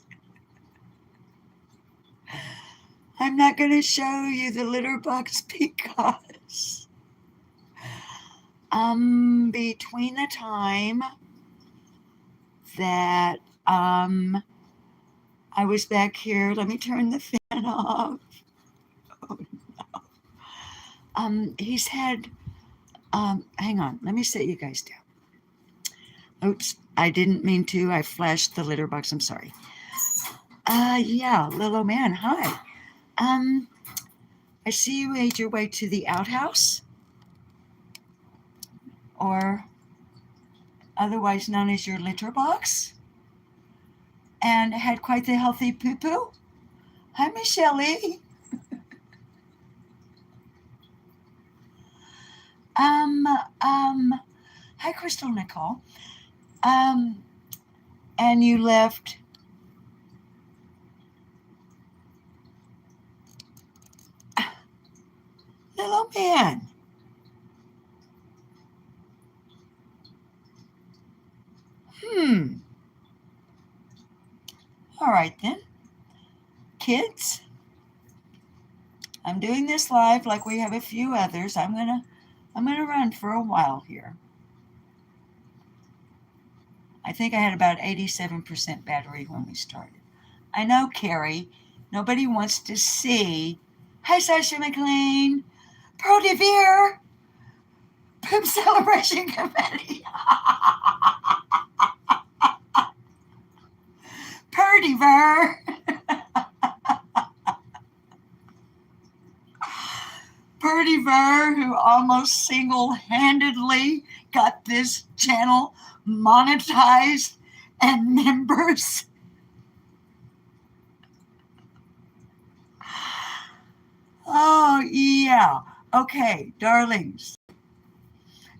Speaker 1: I'm not going to show you the litter box because between the time that I was back here, let me turn the fan off. Oh, no. He's had, hang on, let me set you guys down. Oops, I didn't mean to. I flashed the litter box. I'm sorry. Yeah, little man, hi. I see you made your way to the outhouse, or otherwise known as your litter box, and had quite the healthy poo-poo. Hi, Michelle. Hi, Crystal Nicole. And you left little man. All right then. Kids, I'm doing this live like we have a few others. I'm gonna run for a while here. I think I had about 87% battery when we started. I know, Carrie, nobody wants to see. Hi, Sasha McLean. Pro Devere. Poop Celebration Committee. Perdiver. Perdiver, who almost single-handedly got this channel monetized and members. Oh, yeah. Okay, darlings.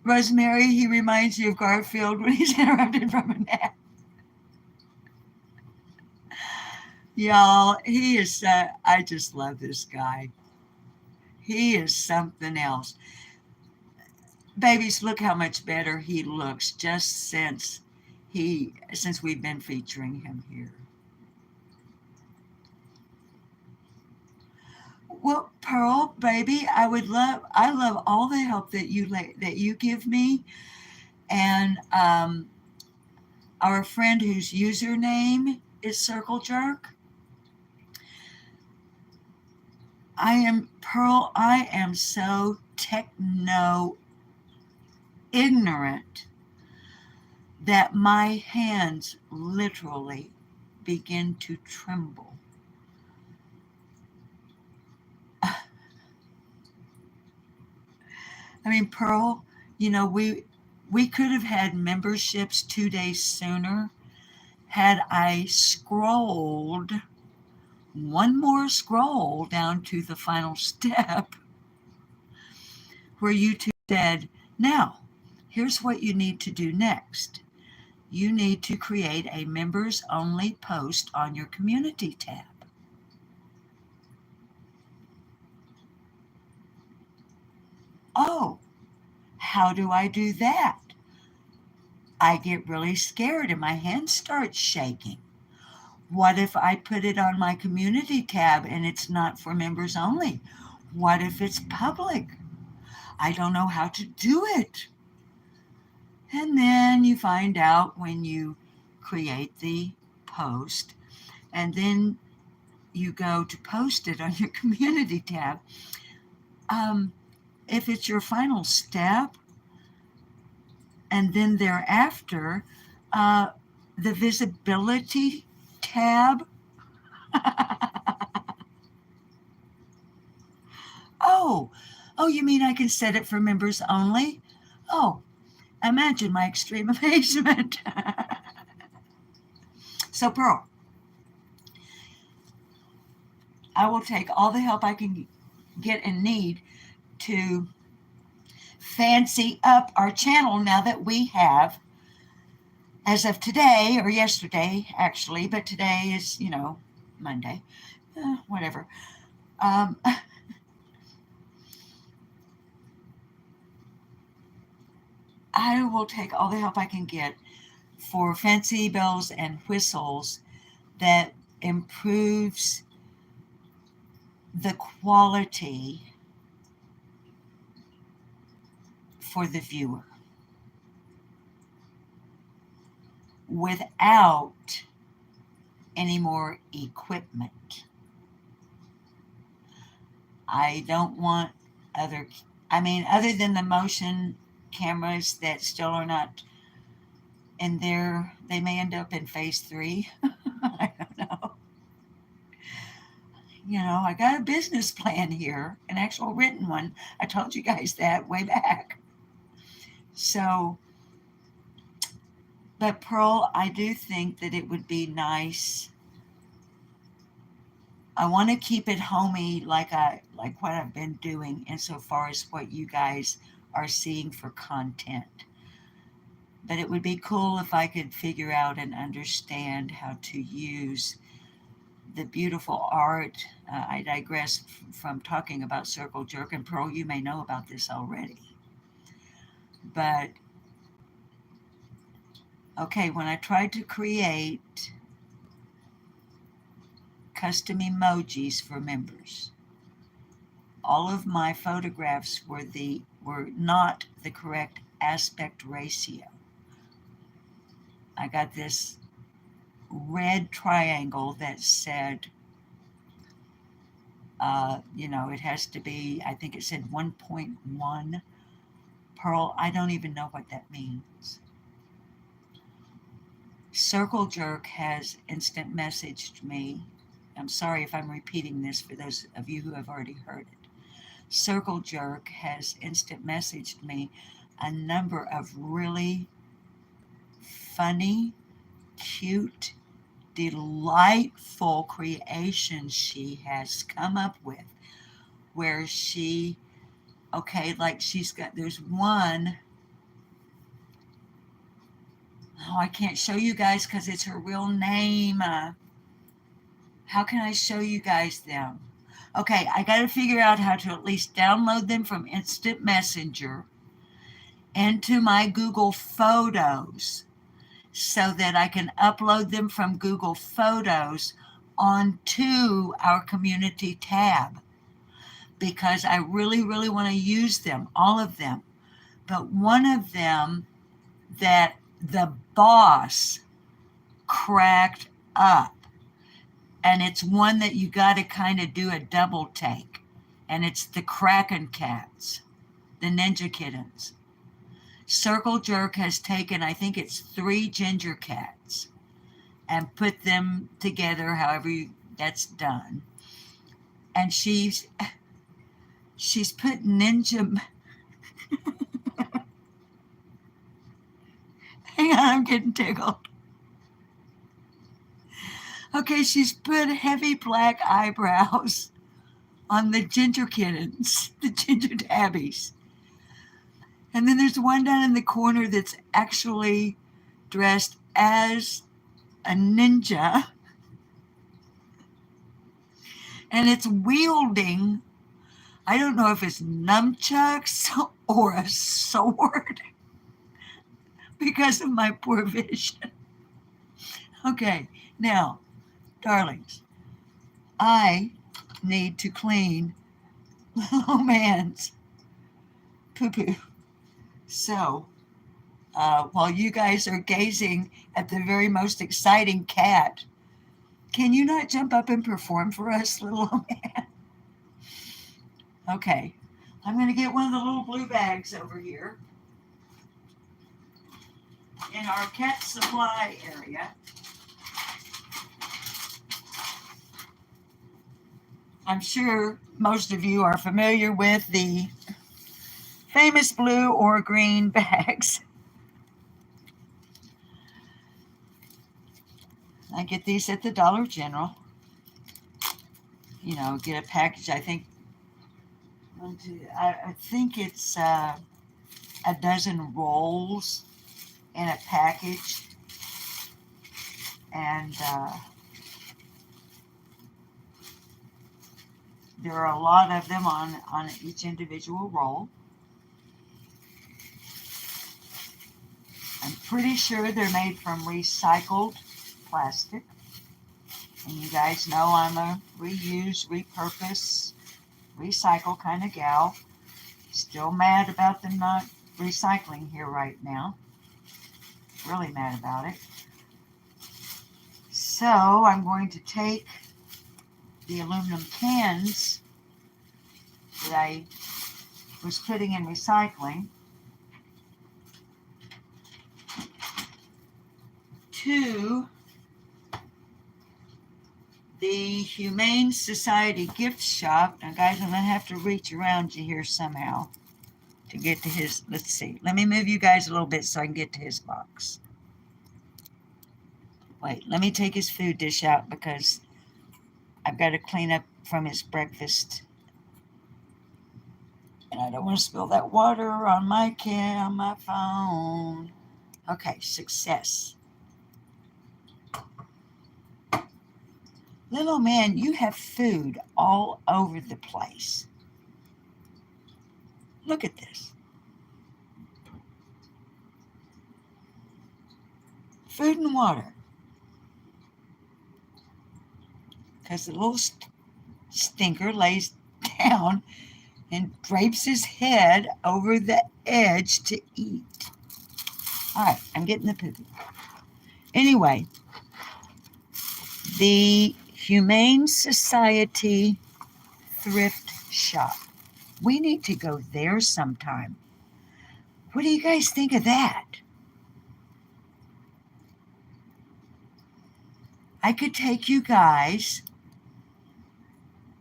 Speaker 1: Rosemary, he reminds you of Garfield when he's interrupted from a nap. Y'all, he is, I just love this guy. He is something else. Babies, look how much better he looks just since we've been featuring him here. Well, Pearl, baby, I love all the help that you give me, and our friend whose username is Circle Jerk. I am so techno ignorant that my hands literally begin to tremble. I mean, Pearl, we could have had memberships 2 days sooner had I scrolled one more scroll down to the final step where YouTube said, now, here's what you need to do next. You need to create a members only post on your community tab. Oh, how do I do that? I get really scared and my hands start shaking. What if I put it on my community tab and it's not for members only? What if it's public? I don't know how to do it. And then you find out when you create the post, and then you go to post it on your community tab. If it's your final step, and then thereafter, the visibility tab. Oh, you mean I can set it for members only? Oh, imagine my extreme amazement. So, Pearl, I will take all the help I can get and need to fancy up our channel now that we have, as of today, or yesterday actually, but today is, Monday, whatever. I will take all the help I can get for fancy bells and whistles that improves the quality for the viewer without any more equipment. I don't want other than the motion cameras that still are not in there. They may end up in phase 3. I don't know. I got a business plan here, an actual written one. I told you guys that way back. So, but Pearl, I do think that it would be nice. I want to keep it homey like what I've been doing insofar as what you guys are seeing for content. But it would be cool if I could figure out and understand how to use the beautiful art. I digress from talking about Circle Jerk, and Pearl, you may know about this already. But, okay, when I tried to create custom emojis for members, all of my photographs were not the correct aspect ratio. I got this red triangle that said, it has to be, I think it said 1.1. Pearl, I don't even know what that means. Circle Jerk has instant messaged me. I'm sorry if I'm repeating this for those of you who have already heard it. Circle Jerk has instant messaged me a number of really funny, cute, delightful creations she has come up with where there's one. Oh, I can't show you guys because it's her real name. How can I show you guys them? Okay, I got to figure out how to at least download them from Instant Messenger into my Google Photos so that I can upload them from Google Photos onto our community tab. because I really, really want to use them, all of them. But one of them that the boss cracked up, and it's one that you got to kind of do a double take, and it's the Kraken cats, the Ninja Kittens. Circle Jerk has taken, I think it's 3 ginger cats, and put them together however that's done. And she's put ninja. Hang on, I'm getting tickled. Okay, she's put heavy black eyebrows on the ginger kittens, the ginger tabbies. And then there's one down in the corner that's actually dressed as a ninja. And it's wielding, I don't know if it's nunchucks or a sword because of my poor vision. Okay, now, darlings, I need to clean little man's poo-poo. So, while you guys are gazing at the very most exciting cat, can you not jump up and perform for us, little man? Okay, I'm going to get one of the little blue bags over here in our cat supply area. I'm sure most of you are familiar with the famous blue or green bags. I get these at the Dollar General. You know, get a package, I think it's a dozen rolls in a package. And there are a lot of them on each individual roll. I'm pretty sure they're made from recycled plastic. And you guys know I'm a reuse, repurpose, recycle kind of gal. Still mad about them not recycling here right now. Really mad about it. So I'm going to take the aluminum cans that I was putting in recycling to the Humane Society gift shop. Now, guys, I'm going to have to reach around you here somehow to get to his. Let's see. Let me move you guys a little bit so I can get to his box. Wait, let me take his food dish out because I've got to clean up from his breakfast. And I don't want to spill that water on my phone. Okay, success. Little man, you have food all over the place. Look at this. Food and water. Because the little stinker lays down and drapes his head over the edge to eat. All right, I'm getting the poopy. Anyway, the Humane Society thrift shop. We need to go there sometime. What do you guys think of that? I could take you guys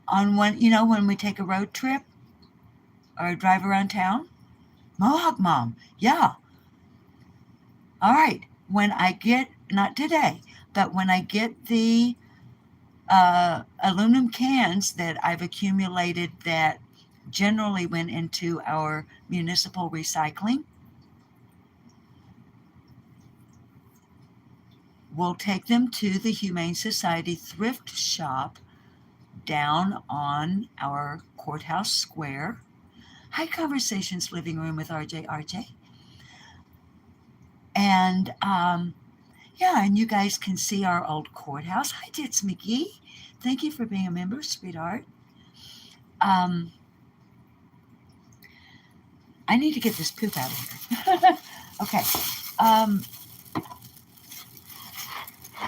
Speaker 1: on one, when we take a road trip or a drive around town. Mohawk Mom, yeah. All right, when I get, not today, but when I get the aluminum cans that I've accumulated that generally went into our municipal recycling, we'll take them to the Humane Society thrift shop down on our courthouse square. Hi, Conversations Living Room with RJ. And yeah, and you guys can see our old courthouse. Hi, Tits McGee. Thank you for being a member, sweetheart. I need to get this poop out of here. Okay.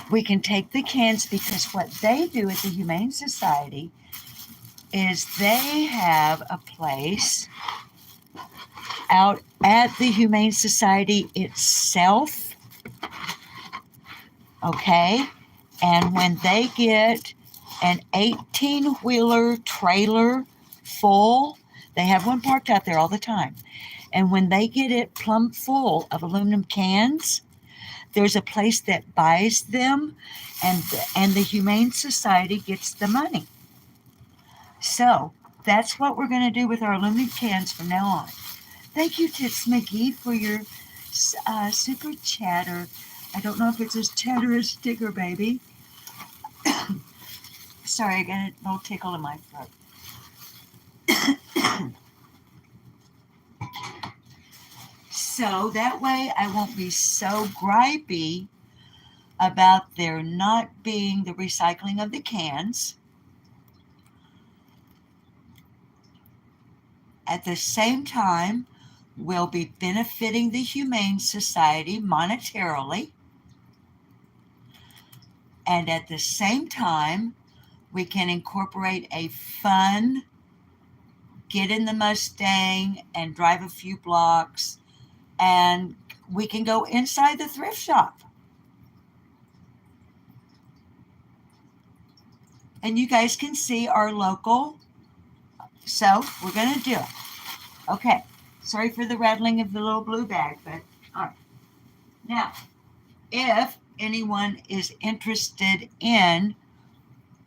Speaker 1: We can take the cans, because what they do at the Humane Society is they have a place out at the Humane Society itself. Okay. And when they get an 18-wheeler trailer full, they have one parked out there all the time. And when they get it plumb full of aluminum cans, there's a place that buys them, and the Humane Society gets the money. So that's what we're going to do with our aluminum cans from now on. Thank you, Tits McGee, for your super chatter. I don't know if it's a chatter or a sticker, baby. Sorry, I got a little tickle in my throat. So that way I won't be so gripey about there not being the recycling of the cans. At the same time, we'll be benefiting the Humane Society monetarily. And at the same time, we can incorporate a fun, get in the Mustang and drive a few blocks, and we can go inside the thrift shop. And you guys can see our local. So we're going to do it. Okay. Sorry for the rattling of the little blue bag, but all right. Now, if anyone is interested in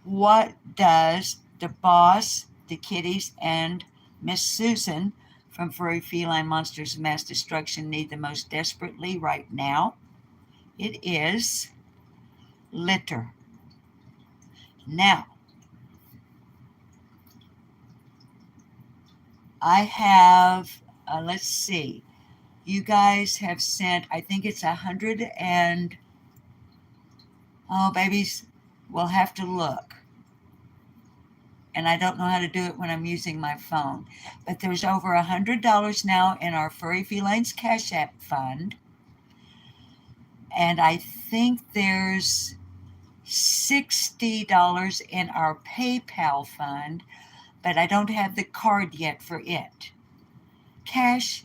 Speaker 1: what does the boss, the kitties, and Miss Susan from Furry, Feline, Monsters of Mass Destruction need the most desperately right now, it is litter. Now, I have, let's see, you guys have sent, I think it's 100 and, oh, babies, we'll have to look. And I don't know how to do it when I'm using my phone. But there's over $100 now in our Furry Felines Cash App Fund. And I think there's $60 in our PayPal fund, but I don't have the card yet for it. Cash,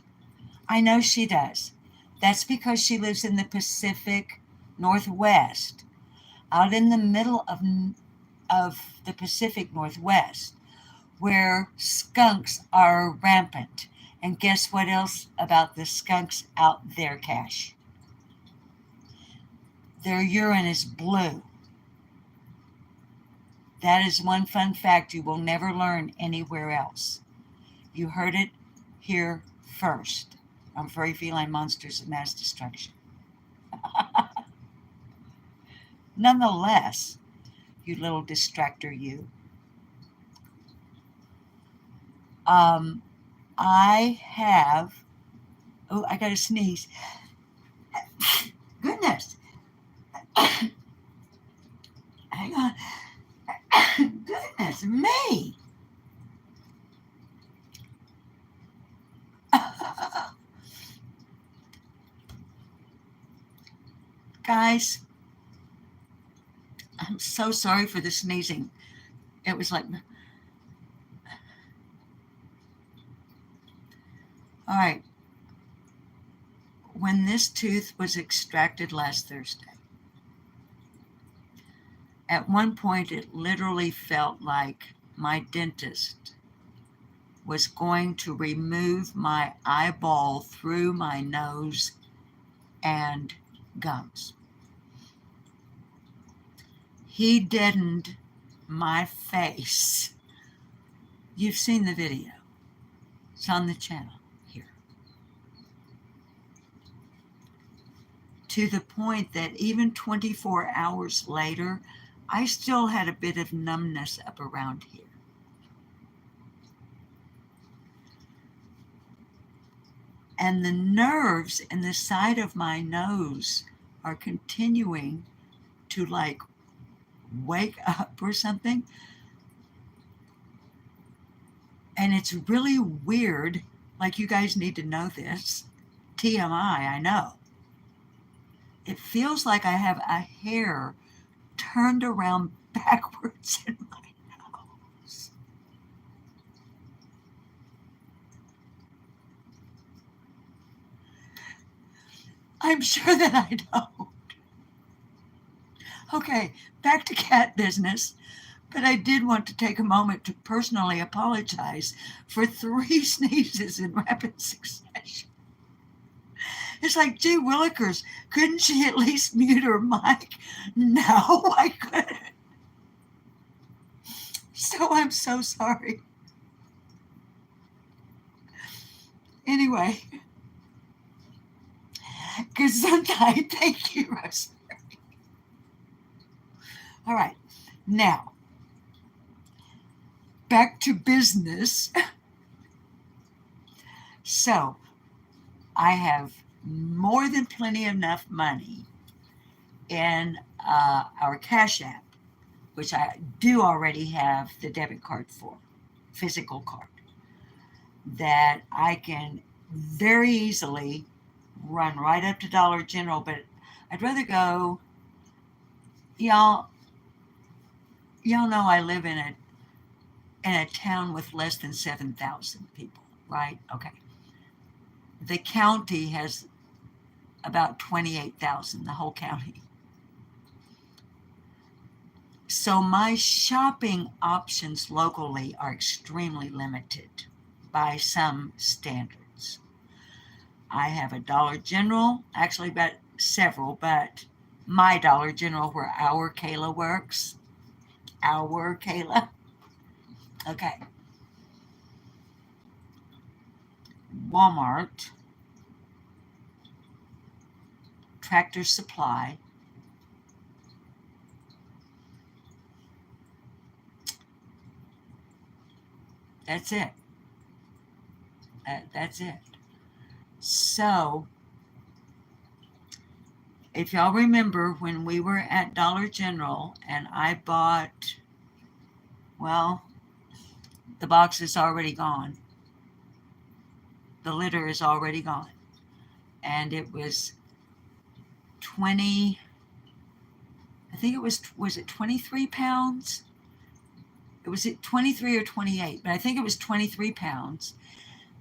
Speaker 1: I know she does. That's because she lives in the Pacific Northwest, out in the middle of the Pacific Northwest, where skunks are rampant. And guess what else about the skunks out there, Cash? Their urine is blue. That is one fun fact you will never learn anywhere else. You heard it here first on Furry Feline Monsters of Mass Destruction. Nonetheless, you little distractor, you. I have, oh, I got to sneeze. Goodness. Hang on. Goodness me. Guys, I'm so sorry for the sneezing. It was like, all right. When this tooth was extracted last Thursday, at one point it literally felt like my dentist was going to remove my eyeball through my nose and gums. He deadened my face. You've seen the video. It's on the channel here. To the point that even 24 hours later, I still had a bit of numbness up around here. And the nerves in the side of my nose are continuing to like wake up or something. And it's really weird like you guys need to know this. TMI, I know. It feels like I have a hair turned around backwards in my nose. I'm sure that I don't. Okay, back to cat business. But I did want to take a moment to personally apologize for 3 sneezes in rapid succession. It's like, gee willikers, couldn't she at least mute her mic? No, I couldn't. So I'm so sorry. Anyway, Gesundheit. Thank you, Rosemary. All right, now back to business. So I have more than plenty enough money in our Cash App, which I do already have the debit card for, physical card, that I can very easily run right up to Dollar General. But I'd rather go, y'all know I live in a town with less than 7,000 people, right? Okay. The county has about 28,000, the whole county. So my shopping options locally are extremely limited by some standards. I have a Dollar General, actually about several, but my Dollar General where our Kayla works. Our Kayla. Okay. Walmart, Tractor Supply, that's it. That's it. So, if y'all remember when we were at Dollar General and I bought, well, the box is already gone. The litter is already gone. And it was 20, I think it was it 23 pounds? It was at 23 or 28, but I think it was 23 pounds.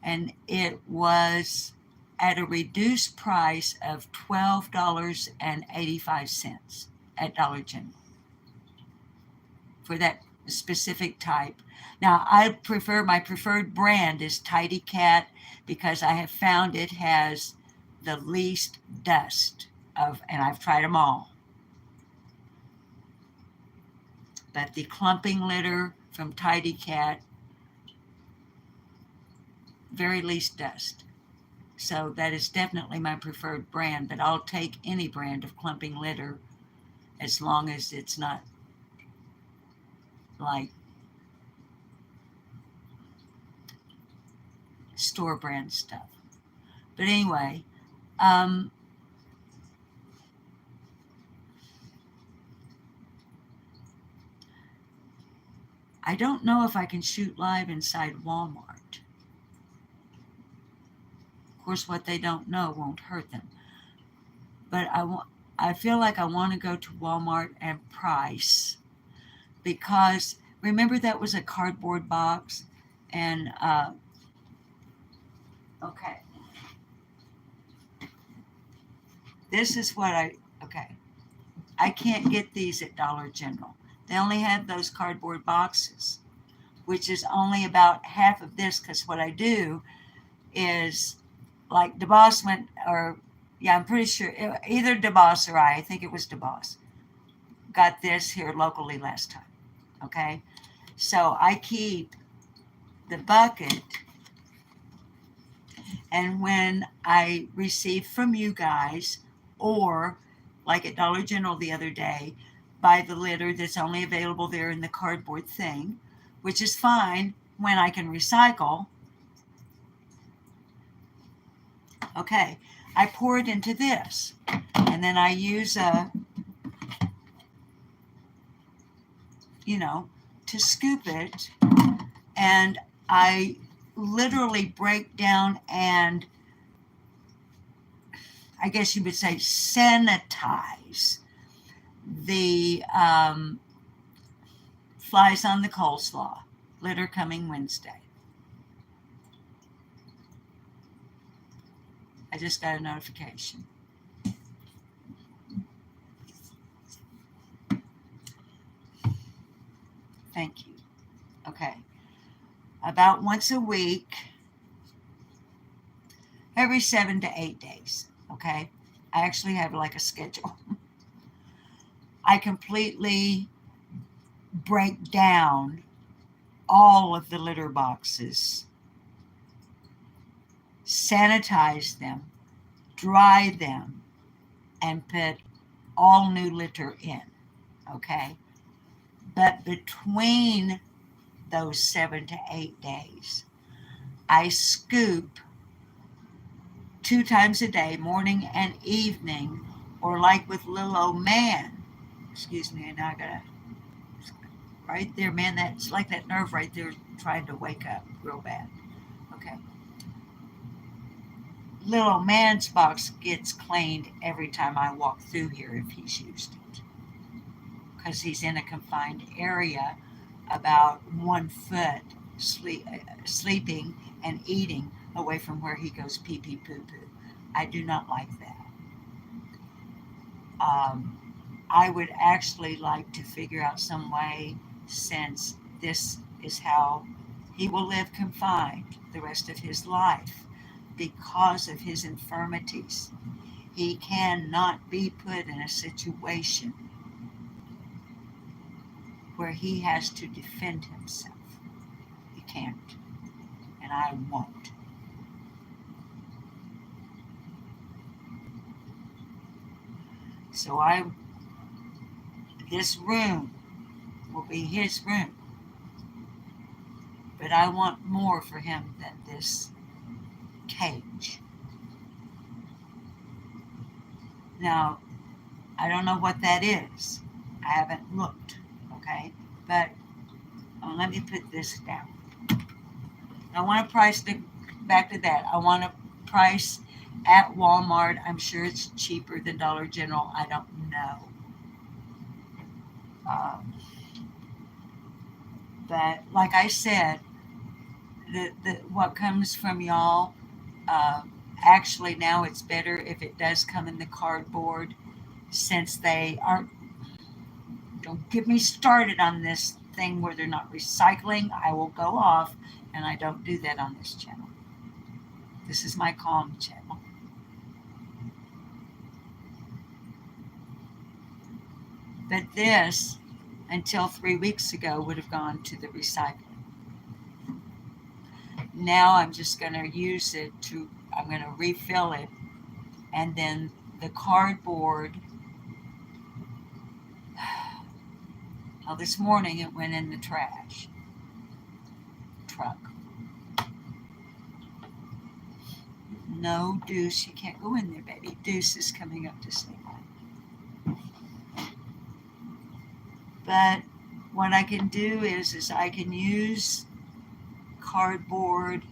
Speaker 1: And it was at a reduced price of $12.85 at Dollar General for that specific type. Now, my preferred brand is Tidy Cat because I have found it has the least dust and I've tried them all. But the clumping litter from Tidy Cat, very least dust. So that is definitely my preferred brand, but I'll take any brand of clumping litter as long as it's not like store brand stuff. But anyway, I don't know if I can shoot live inside Walmart. Of course, what they don't know won't hurt them. But I feel like I want to go to Walmart and Price because remember that was a cardboard box and okay. This is what I can't get these at Dollar General. They only have those cardboard boxes, which is only about half of this because what I do is like DeBoss went, I'm pretty sure either DeBoss or I think it was DeBoss, got this here locally last time. Okay. So I keep the bucket, and when I receive from you guys, or like at Dollar General the other day, buy the litter that's only available there in the cardboard thing, which is fine when I can recycle. Okay, I pour it into this, and then I use to scoop it, and I literally break down and, I guess you would say, sanitize the flies on the coleslaw. Litter coming Wednesday. I just got a notification. Thank you. Okay. About once a week, every 7 to 8 days. Okay. I actually have like a schedule. I completely break down all of the litter boxes, sanitize them, dry them, and put all new litter in. Okay. But between those 7 to 8 days, I scoop 2 times a day, morning and evening, or like with little old man. Excuse me, and I gotta, right there, man, that's like that nerve right there trying to wake up real bad. Okay. Little old man's box gets cleaned every time I walk through here if he's used it. Because he's in a confined area about 1 foot sleeping and eating away from where he goes pee pee poo poo. I do not like that. I would actually like to figure out some way, since this is how he will live confined the rest of his life because of his infirmities. He cannot be put in a situation where he has to defend himself. He can't, and I won't. So this room will be his room, but I want more for him than this cage. Now, I don't know what that is. I haven't looked, okay? But let me put this down. I want to price back to that. I want to price at Walmart. I'm sure it's cheaper than Dollar General. I don't know. But like I said, what comes from y'all, actually now it's better if it does come in the cardboard, since they aren't. Don't get me started on this thing where they're not recycling. I will go off, and I don't do that on this channel. This is my calm channel. But this, until 3 weeks ago, would have gone to the recycling. Now I'm just going to use it I'm going to refill it, and then the cardboard. Now this morning it went in the trash truck. No, Deuce, you can't go in there, baby. Deuce is coming up to say hi. But what I can do is I can use cardboard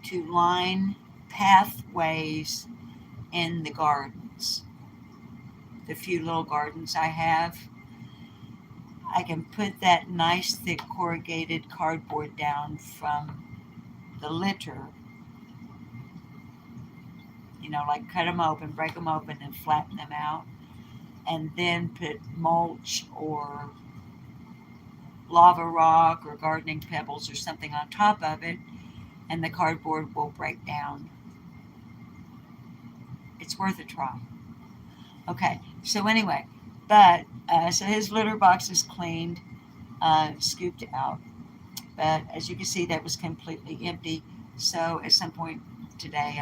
Speaker 1: to line pathways in the gardens. The few little gardens I have, I can put that nice thick corrugated cardboard down from the litter, like cut them open, break them open, and flatten them out, and then put mulch or lava rock or gardening pebbles or something on top of it, and the cardboard will break down. It's worth a try. Okay, so anyway, but so his litter box is cleaned, scooped out, but as you can see, that was completely empty. So at some point today,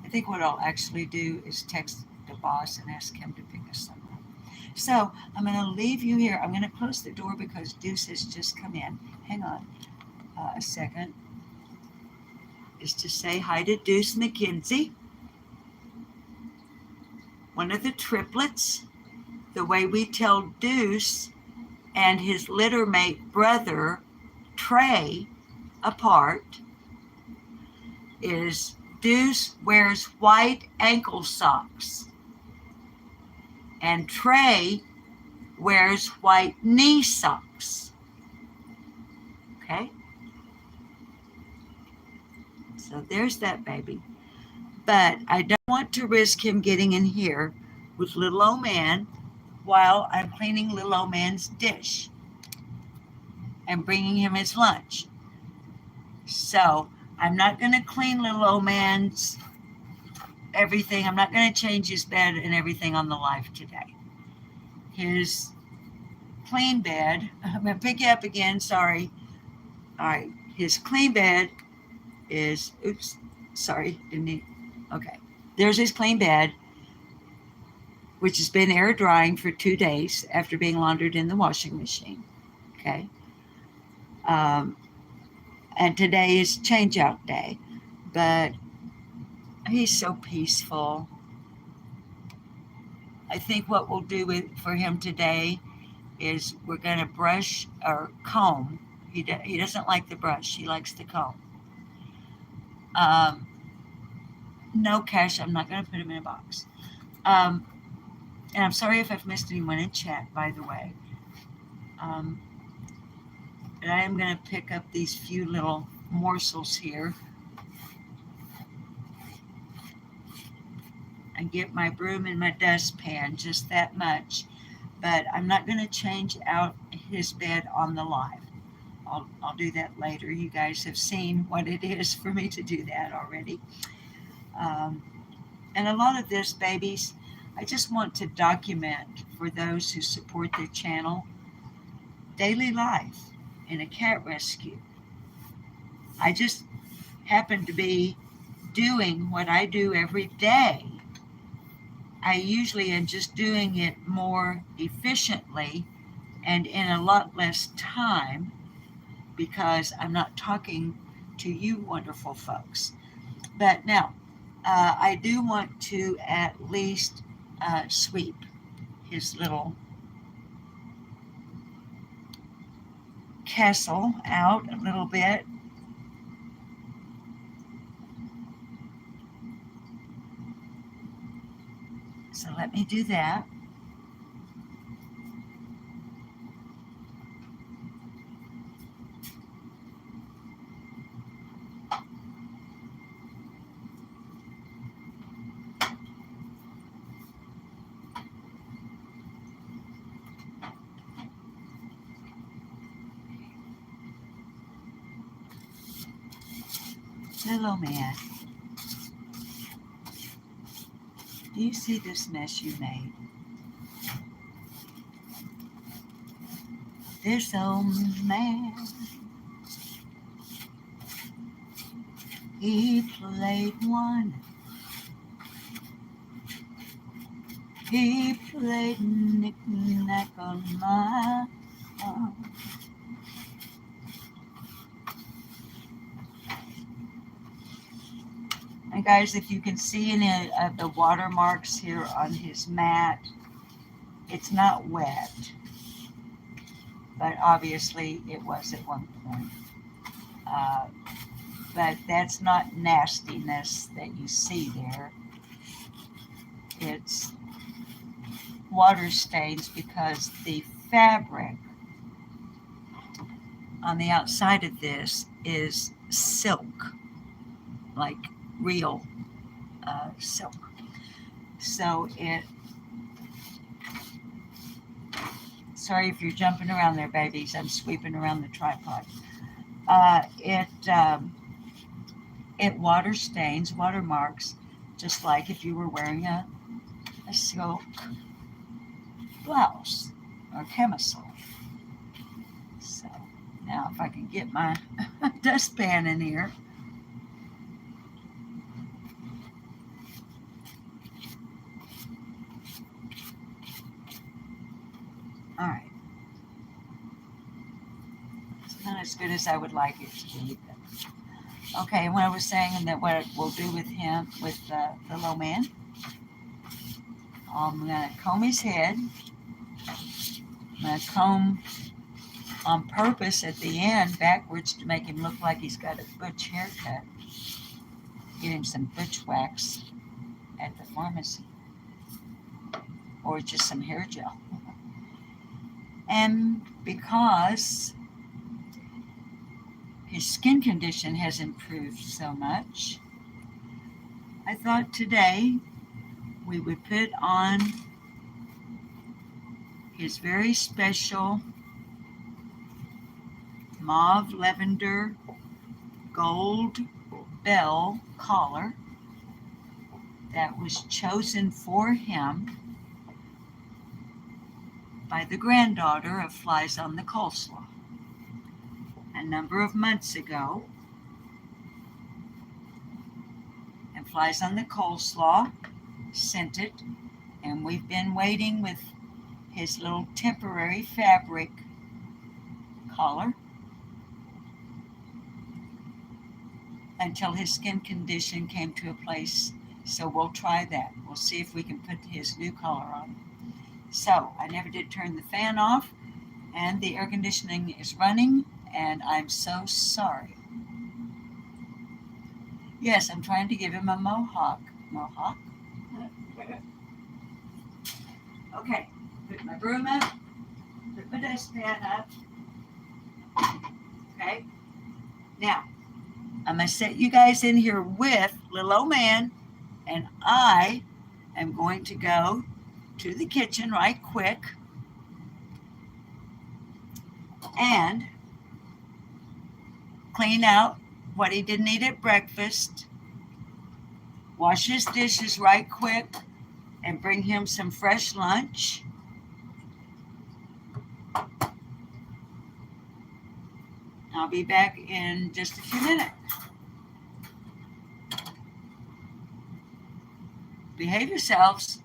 Speaker 1: I think what I'll actually do is text the boss and ask him to pick us something up. So I'm going to leave you here. I'm going to close the door because Deuce has just come in. Hang on a second. Is to say hi to Deuce McKenzie, one of the triplets. The way we tell Deuce and his litter mate brother, Trey, apart is Deuce wears white ankle socks and Trey wears white knee socks. Okay? So there's that baby. But I don't want to risk him getting in here with little old man while I'm cleaning little old man's dish and bringing him his lunch. So I'm not going to clean little old man's everything. I'm not going to change his bed and everything on the live today. His clean bed, I'm going to pick you up again, sorry. All right, his clean bed is, oops, sorry, didn't he? Okay, there's his clean bed, which has been air drying for 2 days after being laundered in the washing machine. Okay. And today is change out day, but he's so peaceful. I think what we'll do for him today is we're going to brush or comb. He doesn't like the brush. He likes the comb. No, Cash, I'm not going to put him in a box. And I'm sorry if I've missed anyone in chat, by the way. But I am going to pick up these few little morsels here and get my broom and my dustpan, just that much. But I'm not going to change out his bed on the live. I'll do that later. You guys have seen what it is for me to do that already. And a lot of this, babies, I just want to document for those who support the channel, daily life in a cat rescue. I just happen to be doing what I do every day. I usually am just doing it more efficiently and in a lot less time because I'm not talking to you wonderful folks. But now, I do want to at least sweep his little castle out a little bit. So let me do that. Hello, man. Do you see this mess you made? This old man, he played one. He played knick-knack on my arm. And guys, if you can see any of the watermarks here on his mat, it's not wet, but obviously it was at one point. But that's not nastiness that you see there. It's water stains because the fabric on the outside of this is silk, like real silk. So sorry if you're jumping around there, babies. I'm sweeping around the tripod. It water stains, watermarks, just like if you were wearing a silk blouse or camisole. So now if I can get my dustpan in here. All right. It's not as good as I would like it to be. Okay, and what I was saying that what we'll do with him, with the little man, I'm going to comb his head. I'm going to comb on purpose at the end backwards to make him look like he's got a butch haircut. Get him some butch wax at the pharmacy, or just some hair gel. And because his skin condition has improved so much, I thought today we would put on his very special mauve lavender gold bell collar that was chosen for him by the granddaughter of Flies on the Coleslaw a number of months ago. And Flies on the Coleslaw sent it, and we've been waiting with his little temporary fabric collar until his skin condition came to a place. So we'll try that. We'll see if we can put his new collar on. So I never did turn the fan off, and the air conditioning is running, and I'm so sorry. Yes, I'm trying to give him a mohawk. Mohawk? Okay, put my broom up, put my dustpan up. Okay, now I'm going to set you guys in here with little old man, and I am going to go to the kitchen right quick and clean out what he didn't eat at breakfast, wash his dishes right quick, and bring him some fresh lunch. I'll be back in just a few minutes. Behave yourselves.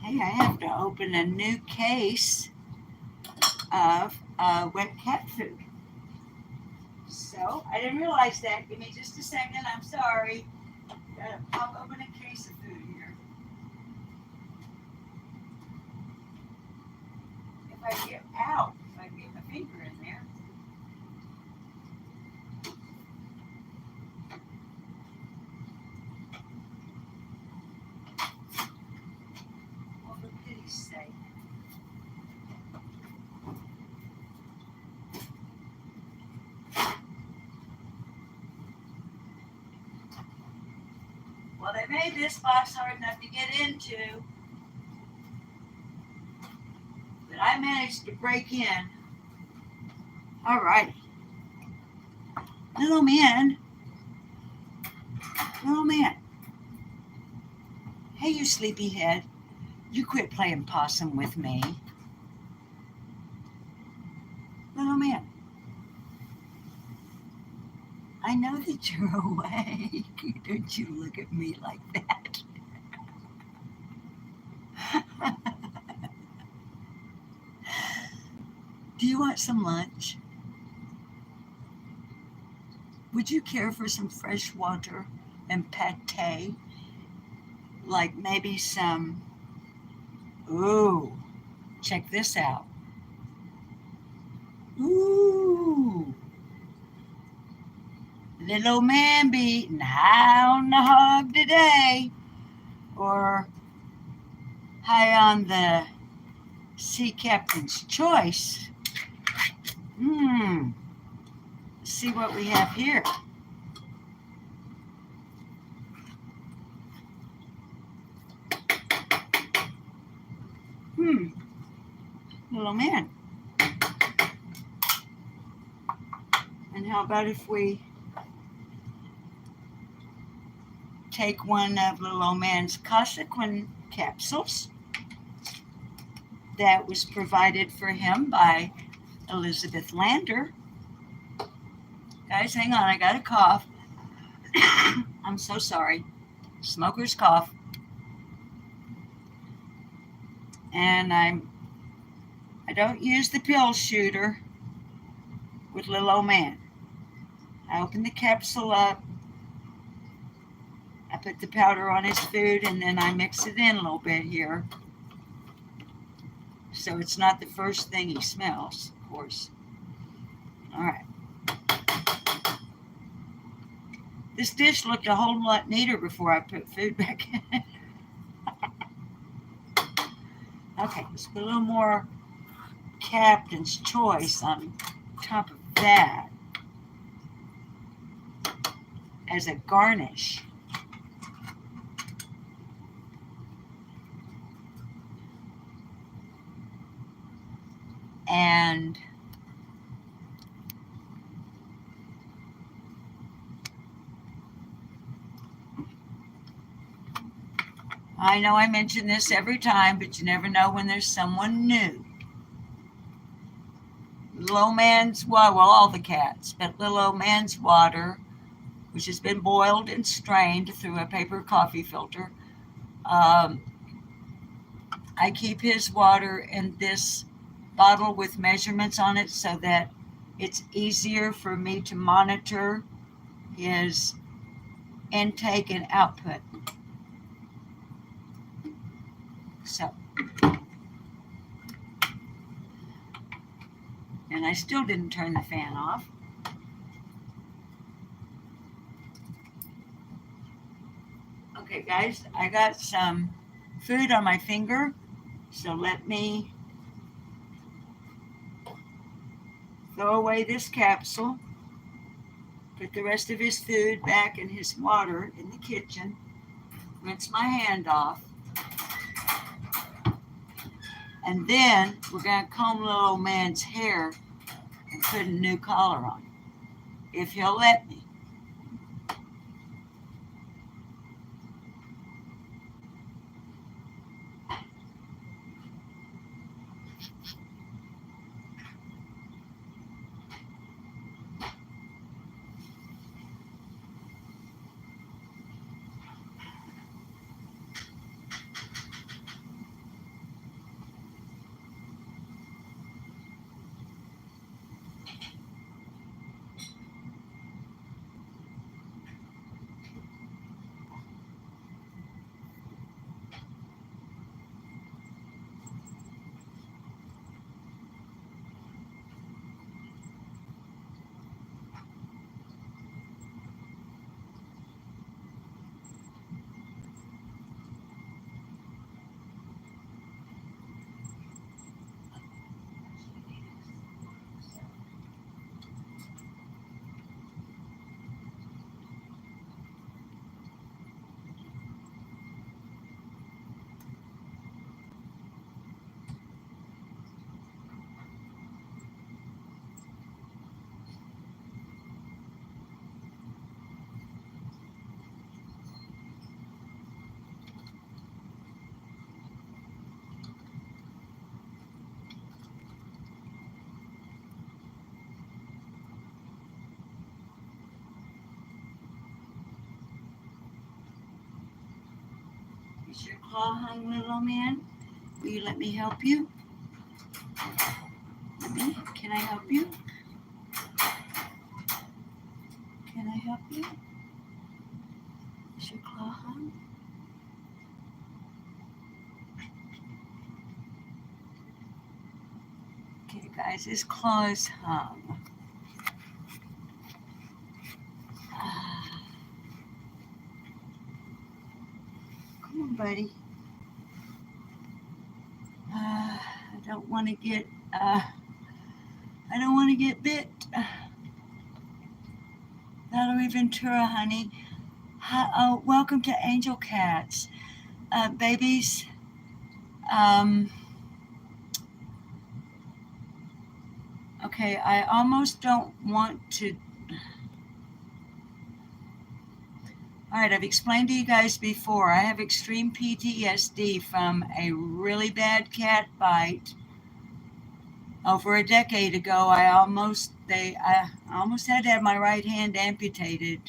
Speaker 1: Hey, I have to open a new case of wet cat food. So I didn't realize that. Give me just a second. I'm sorry. Gotta pop open a case of food here. If I can get my finger in there. Well, they made this box hard enough to get into, but I managed to break in. All right. Little man. Little man. Hey, you sleepyhead. You quit playing possum with me. Little man. I know that you're awake. Don't you look at me like that. Do you want some lunch? Would you care for some fresh water and pate? Like maybe some, ooh, check this out. Ooh, little man beating high on the hog today, or high on the sea captain's choice. Let's see what we have here. Little man. And how about if we take one of little old man's Consequin capsules that was provided for him by Elizabeth Lander. Guys, hang on, I got a cough. I'm so sorry. Smoker's cough. And I don't use the pill shooter with little old man. I open the capsule up, I put the powder on his food, and then I mix it in a little bit here. So it's not the first thing he smells, of course. All right. This dish looked a whole lot neater before I put food back in it. Okay, let's put a little more Captain's Choice on top of that as a garnish. And I know I mention this every time, but you never know when there's someone new. Little old man's water, well, all the cats, but little old man's water, which has been boiled and strained through a paper coffee filter. I keep his water in this bottle with measurements on it so that it's easier for me to monitor his intake and output. So, and I still didn't turn the fan off. Okay, guys, I got some food on my finger, so let me throw away this capsule, put the rest of his food back in his water in the kitchen, rinse my hand off, and then we're going to comb little old man's hair and put a new collar on, if he'll let me. Is your claw hung, little man? Will you let me help you? Can I help you? Can I help you? Is your claw hung? Okay, guys, his claw is hung. Come on, buddy. I don't want to get. I don't want to get bit. Valerie Ventura, honey. Hi, oh, welcome to Angel Cats, babies. Okay, I almost don't want to. All right, I've explained to you guys before. I have extreme PTSD from a really bad cat bite over a decade ago. I almost had to have my right hand amputated.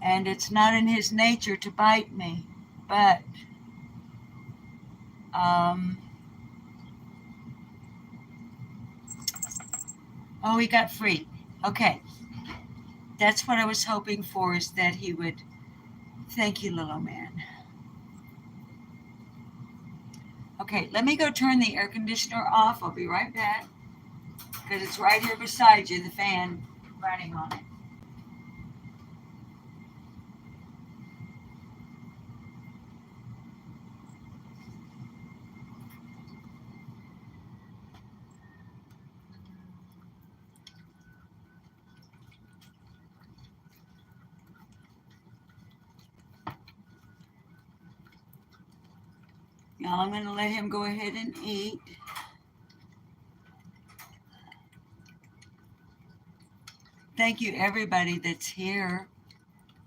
Speaker 1: And it's not in his nature to bite me, but oh, he got free. Okay, that's what I was hoping for, is that he would. Thank you, little man. Okay, let me go turn the air conditioner off. I'll be right back, because it's right here beside you, the fan running on it. Now I'm going to let him go ahead and eat. Thank you, everybody that's here.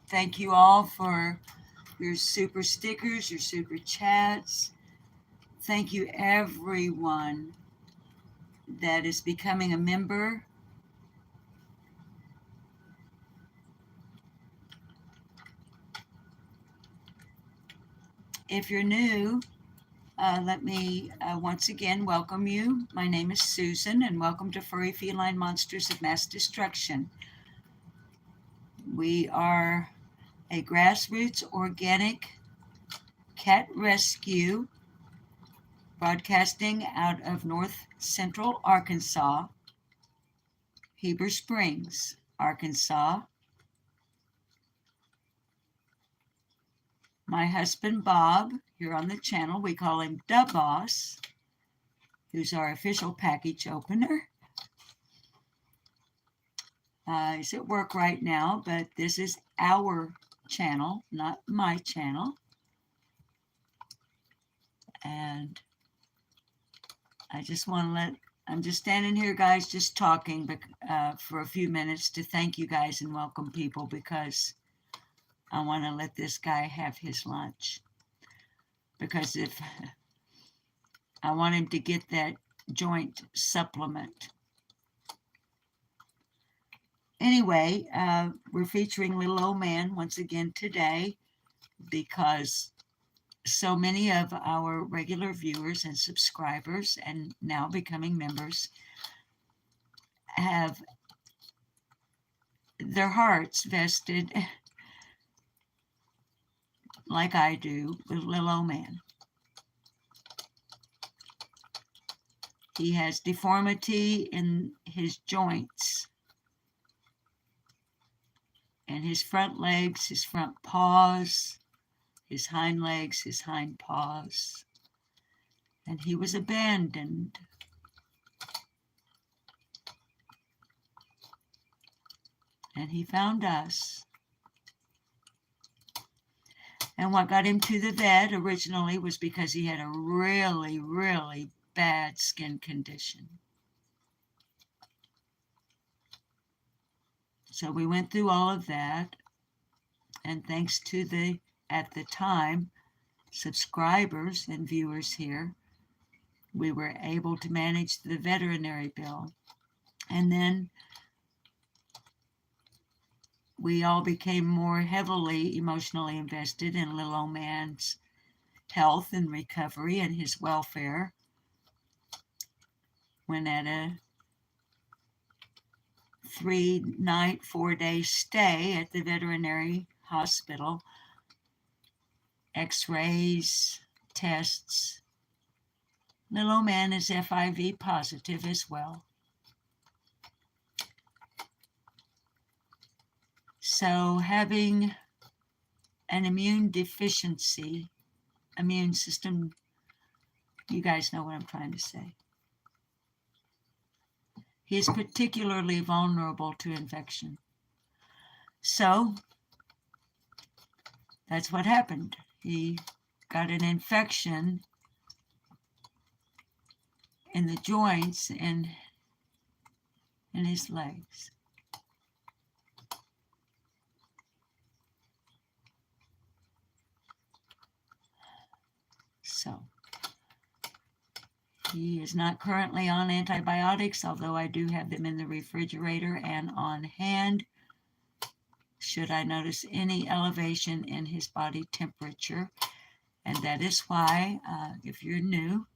Speaker 1: Thank you all for your super stickers, your super chats. Thank you, everyone that is becoming a member. If you're new, let me once again welcome you. My name is Susan, and welcome to Furry Feline Monsters of Mass Destruction. We are a grassroots organic cat rescue broadcasting out of North Central Arkansas, Heber Springs, Arkansas. My husband Bob, here on the channel, we call him Da Boss, who's our official package opener. He's at work right now, but this is our channel, not my channel. And I just want to I'm just standing here, guys, just talking for a few minutes to thank you guys and welcome people, because I want to let this guy have his lunch. Because if I want him to get that joint supplement. Anyway, we're featuring Little Old Man once again today, because so many of our regular viewers and subscribers, and now becoming members, have their hearts vested, like I do, with Little Old Man. He has deformity in his joints, and his front legs, his front paws, his hind legs, his hind paws. And he was abandoned. And he found us. And what got him to the vet originally was because he had a really, really bad skin condition. So we went through all of that. And thanks to the, at the time, subscribers and viewers here, we were able to manage the veterinary bill. And then we all became more heavily emotionally invested in little old man's health and recovery and his welfare. When at a 3-night, 4-day stay at the veterinary hospital, x-rays, tests, little old man is FIV positive as well. So having an immune deficiency, immune system, you guys know what I'm trying to say. He is particularly vulnerable to infection. So that's what happened. He got an infection in the joints and in his legs. So he is not currently on antibiotics, although I do have them in the refrigerator and on hand should I notice any elevation in his body temperature. And that is why, if you're new,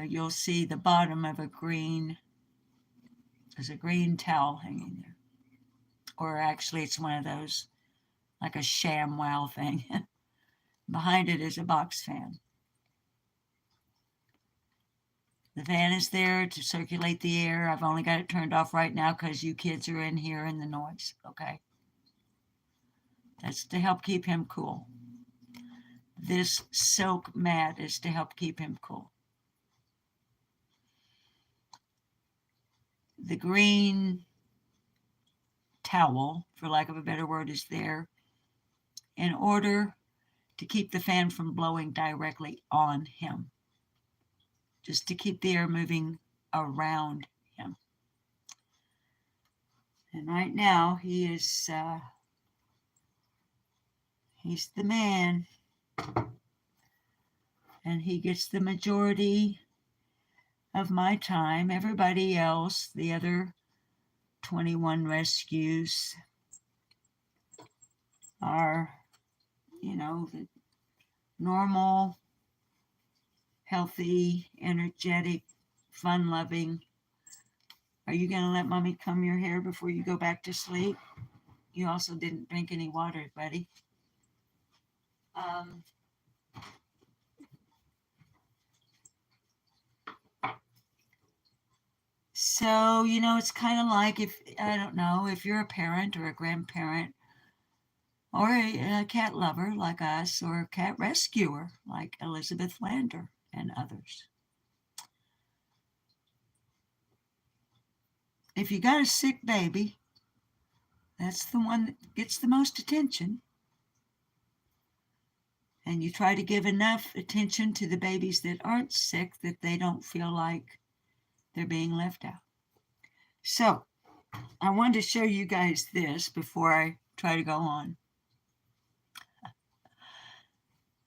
Speaker 1: you'll see the bottom of there's a green towel hanging there. Or actually it's one of those, like a ShamWow thing. Behind it is a box fan. The fan is there to circulate the air. I've only got it turned off right now because you kids are in here and the noise, okay? That's to help keep him cool. This silk mat is to help keep him cool. The green towel, for lack of a better word, is there in order to keep the fan from blowing directly on him, just to keep the air moving around him. And right now he's the man, and he gets the majority of my time. Everybody else, the other 21 rescues, are, the normal, healthy, energetic, fun-loving. Are you going to let mommy comb your hair before you go back to sleep? You also didn't drink any water, buddy. So, it's kind of like if you're a parent or a grandparent or a cat lover like us or a cat rescuer like Elizabeth Lander and others. If you got a sick baby, that's the one that gets the most attention. And you try to give enough attention to the babies that aren't sick that they don't feel like they're being left out. So I wanted to show you guys this before I try to go on.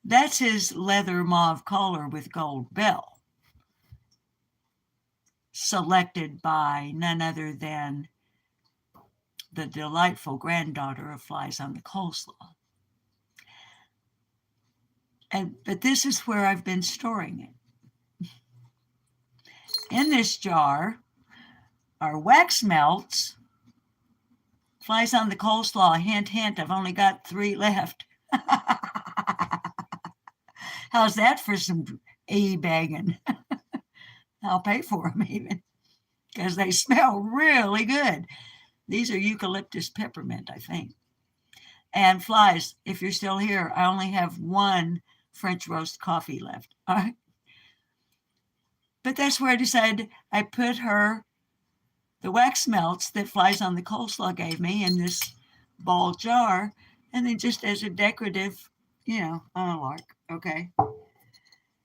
Speaker 1: That's his leather mauve collar with gold bell, selected by none other than the delightful granddaughter of Flies on the Coleslaw. But this is where I've been storing it. In this jar are wax melts. Flies on the Coleslaw, hint, hint, I've only got 3 left. How's that for some e-bagging? I'll pay for them even, because they smell really good. These are eucalyptus peppermint, I think. And Flies, if you're still here, I only have 1 French roast coffee left. All right. But that's where I decided I put the wax melts that Flies on the Coleslaw gave me in this ball jar, and then just as a decorative, on a lark. Okay.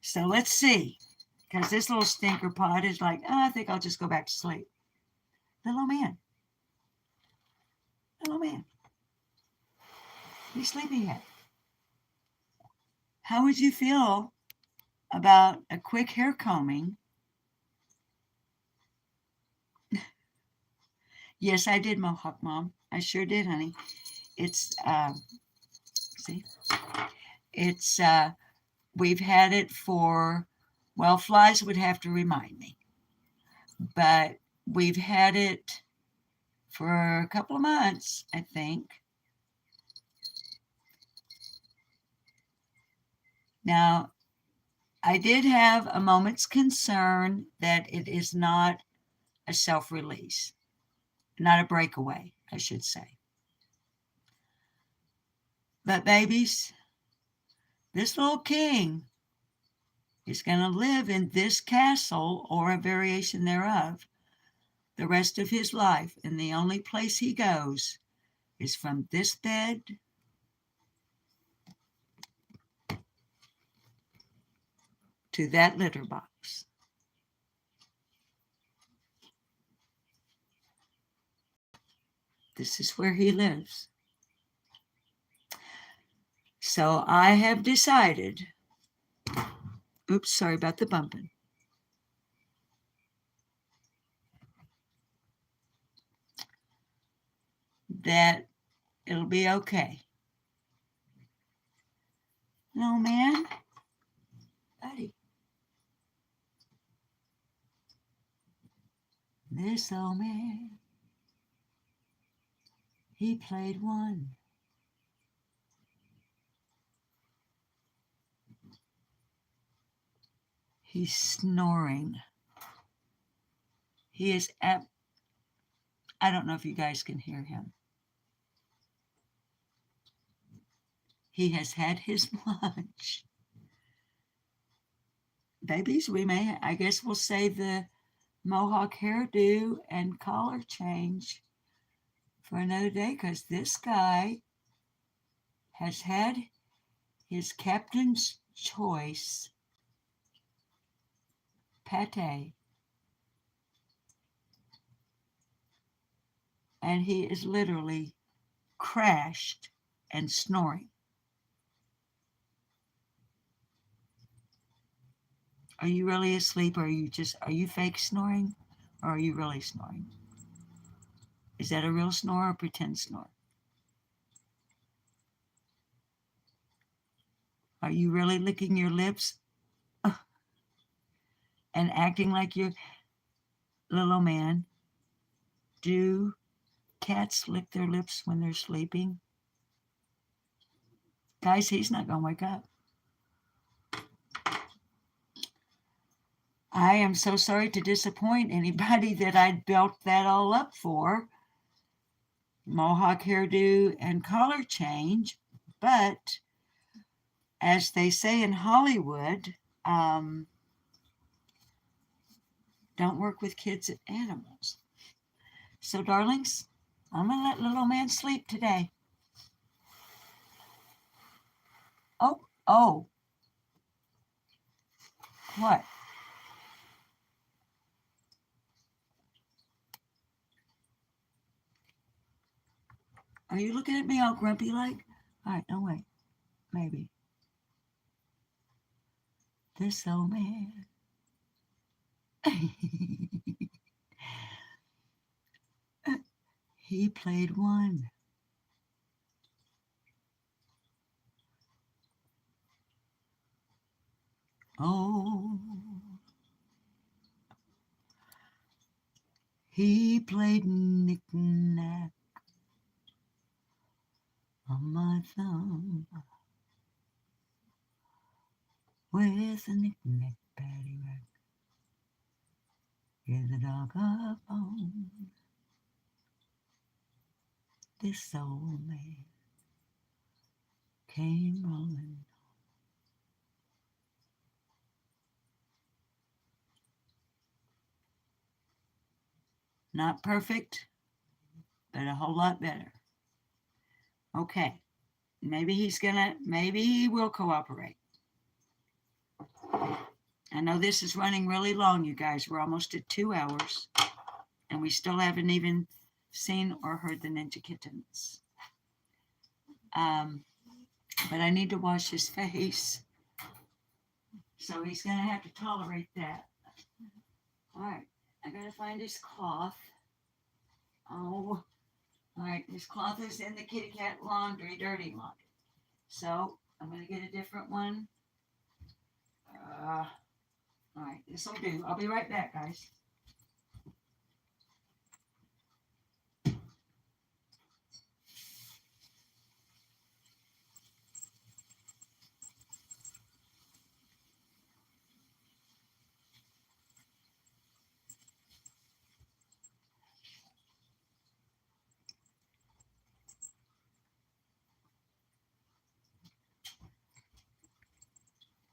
Speaker 1: So let's see, because this little stinker pot is like, I think I'll just go back to sleep. Little man. You sleeping yet? How would you feel about a quick hair combing? Yes, I did Mohawk, Mom. I sure did, honey. It's, see, it's, we've had it for, well, flies would have to remind me, but we've had it for a couple of months, I think. Now, I did have a moment's concern that it is not a self-release, not a breakaway, I should say. But babies, this little king is going to live in this castle or a variation thereof the rest of his life. And the only place he goes is from this bed to that litter box. This is where he lives. So I have decided, oops, sorry about the bumping, that it'll be okay. No, man, buddy. This old man, he played one. He's snoring. He is I don't know if you guys can hear him. He has had his lunch. Babies, I guess we'll save the Mohawk hairdo and collar change for another day, because this guy has had his captain's choice pate, and he is literally crashed and snoring. Are you really asleep, or are you fake snoring, or are you really snoring? Is that a real snore or pretend snore? Are you really licking your lips and acting like you're little man? Do cats lick their lips when they're sleeping? Guys, he's not going to wake up. I am so sorry to disappoint anybody that I built that all up for. Mohawk hairdo and collar change. But as they say in Hollywood, don't work with kids and animals. So, darlings, I'm going to let little man sleep today. Oh, what? Are you looking at me all grumpy like? All right, no, wait. Maybe. This old man. He played one. Oh, he played knick-knack on my thumb with a knick-knack paddywhack. Here's the dog a bone. This old man came rolling. Not perfect, but a whole lot better. Okay, maybe he will cooperate. I know this is running really long, you guys. We're almost at 2 hours, and we still haven't even seen or heard the ninja kittens. But I need to wash his face, so he's going to have to tolerate that. All right, I got to find his cloth. Oh, all right. This cloth is in the kitty cat laundry, dirty laundry. So I'm going to get a different one. All right, this will do. I'll be right back, guys.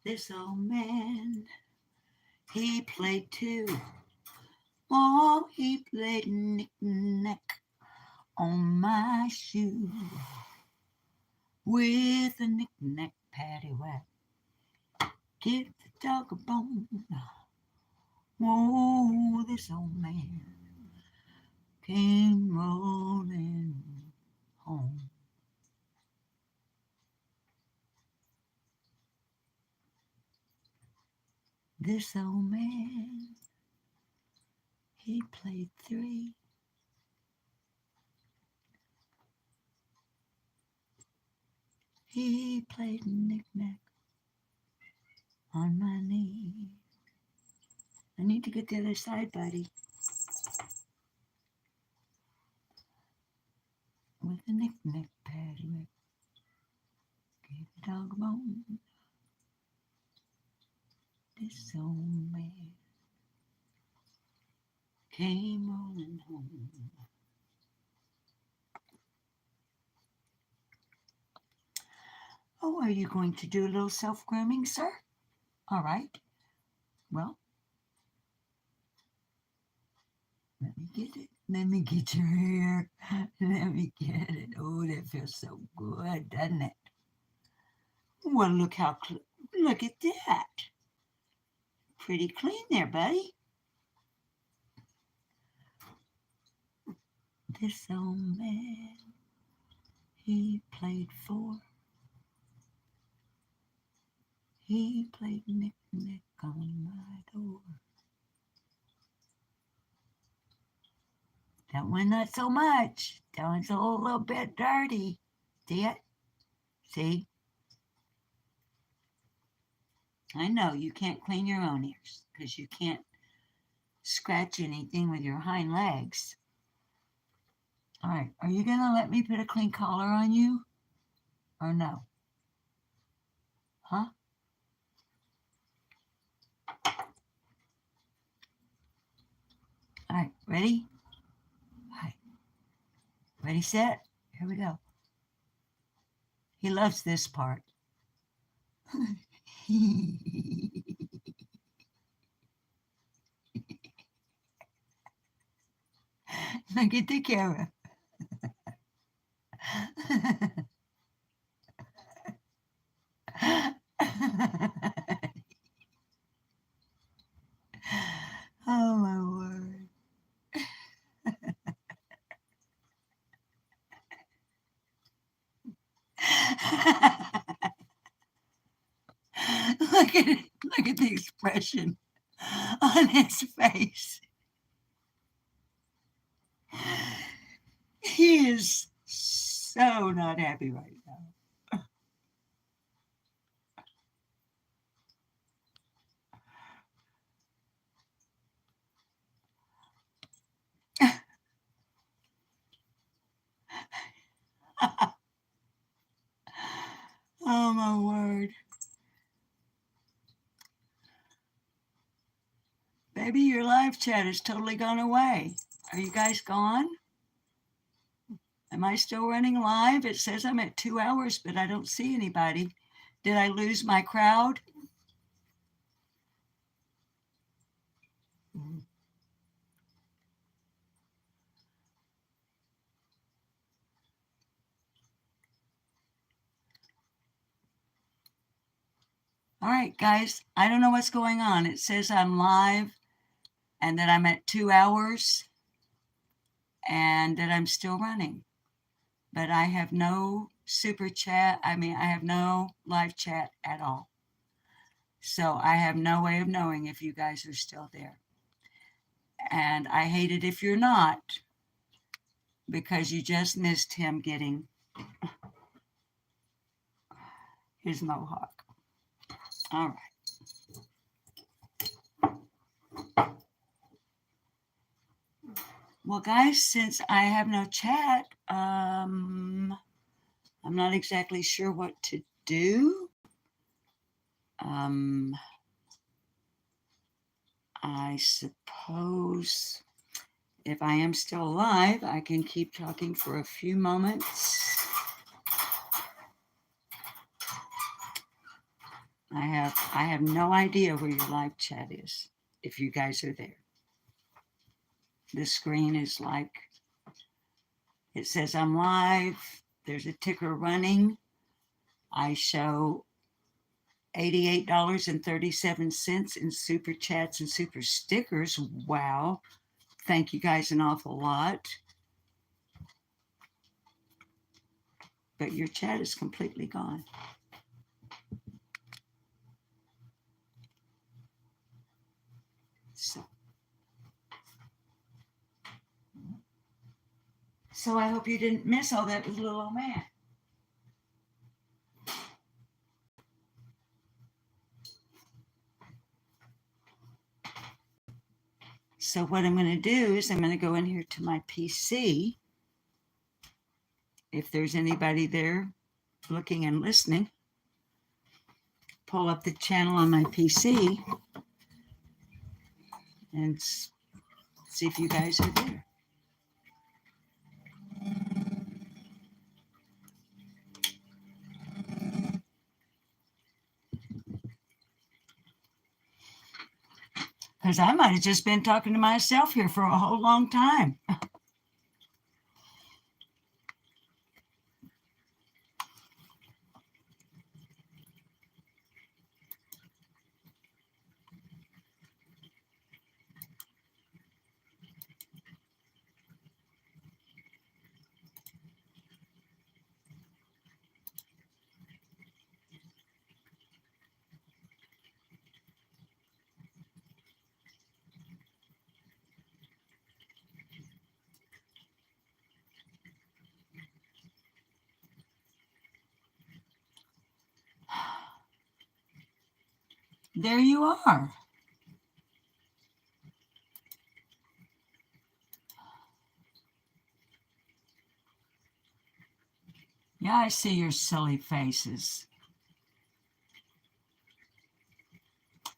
Speaker 1: This old man, he played too. Oh, he played knick-knack on my shoe with a knick-knack paddywhack. Give the dog a bone. Oh, this old man came rolling home. This old man, he played three. He played knick-knack on my knee. I need to get the other side, buddy. With a knick-knack paddywhack. Give the dog a bone. This old man came rolling home. Oh, are you going to do a little self-grooming, sir? All right. Well, let me get it. Let me get your hair. Let me get it. Oh, that feels so good, doesn't it? Well, look look at that. Pretty clean there, buddy. This old man, he played four. He played knick-knack on my door. That one not so much. That one's a little bit dirty. See it? See? I know you can't clean your own ears because you can't scratch anything with your hind legs. All right, are you going to let me put a clean collar on you or no? Huh? All right, ready? All right, ready, set? Here we go. He loves this part. Look at the camera. Oh my word. Look at the expression on his face. He is so not happy right now. Oh my word. Baby, your live chat has totally gone away. Are you guys gone? Am I still running live? It says I'm at 2 hours, but I don't see anybody. Did I lose my crowd? All right, guys, I don't know what's going on. It says I'm live and that I'm at 2 hours and that I'm still running. But I have no super chat. I have no live chat at all. So I have no way of knowing if you guys are still there. And I hate it if you're not. because you just missed him getting his mohawk. All right. Well, guys, since I have no chat, I'm not exactly sure what to do. I suppose if I am still alive, I can keep talking for a few moments. I have no idea where your live chat is, if you guys are there. The screen is like, it says I'm live. There's a ticker running. I show $88.37 in super chats and super stickers. Wow. Thank you guys an awful lot. But your chat is completely gone. So I hope you didn't miss all that with little old man. So what I'm going to do is I'm going to go in here to my PC. If there's anybody there looking and listening, pull up the channel on my PC and see if you guys are there. Because I might have just been talking to myself here for a whole long time. There you are. Yeah, I see your silly faces.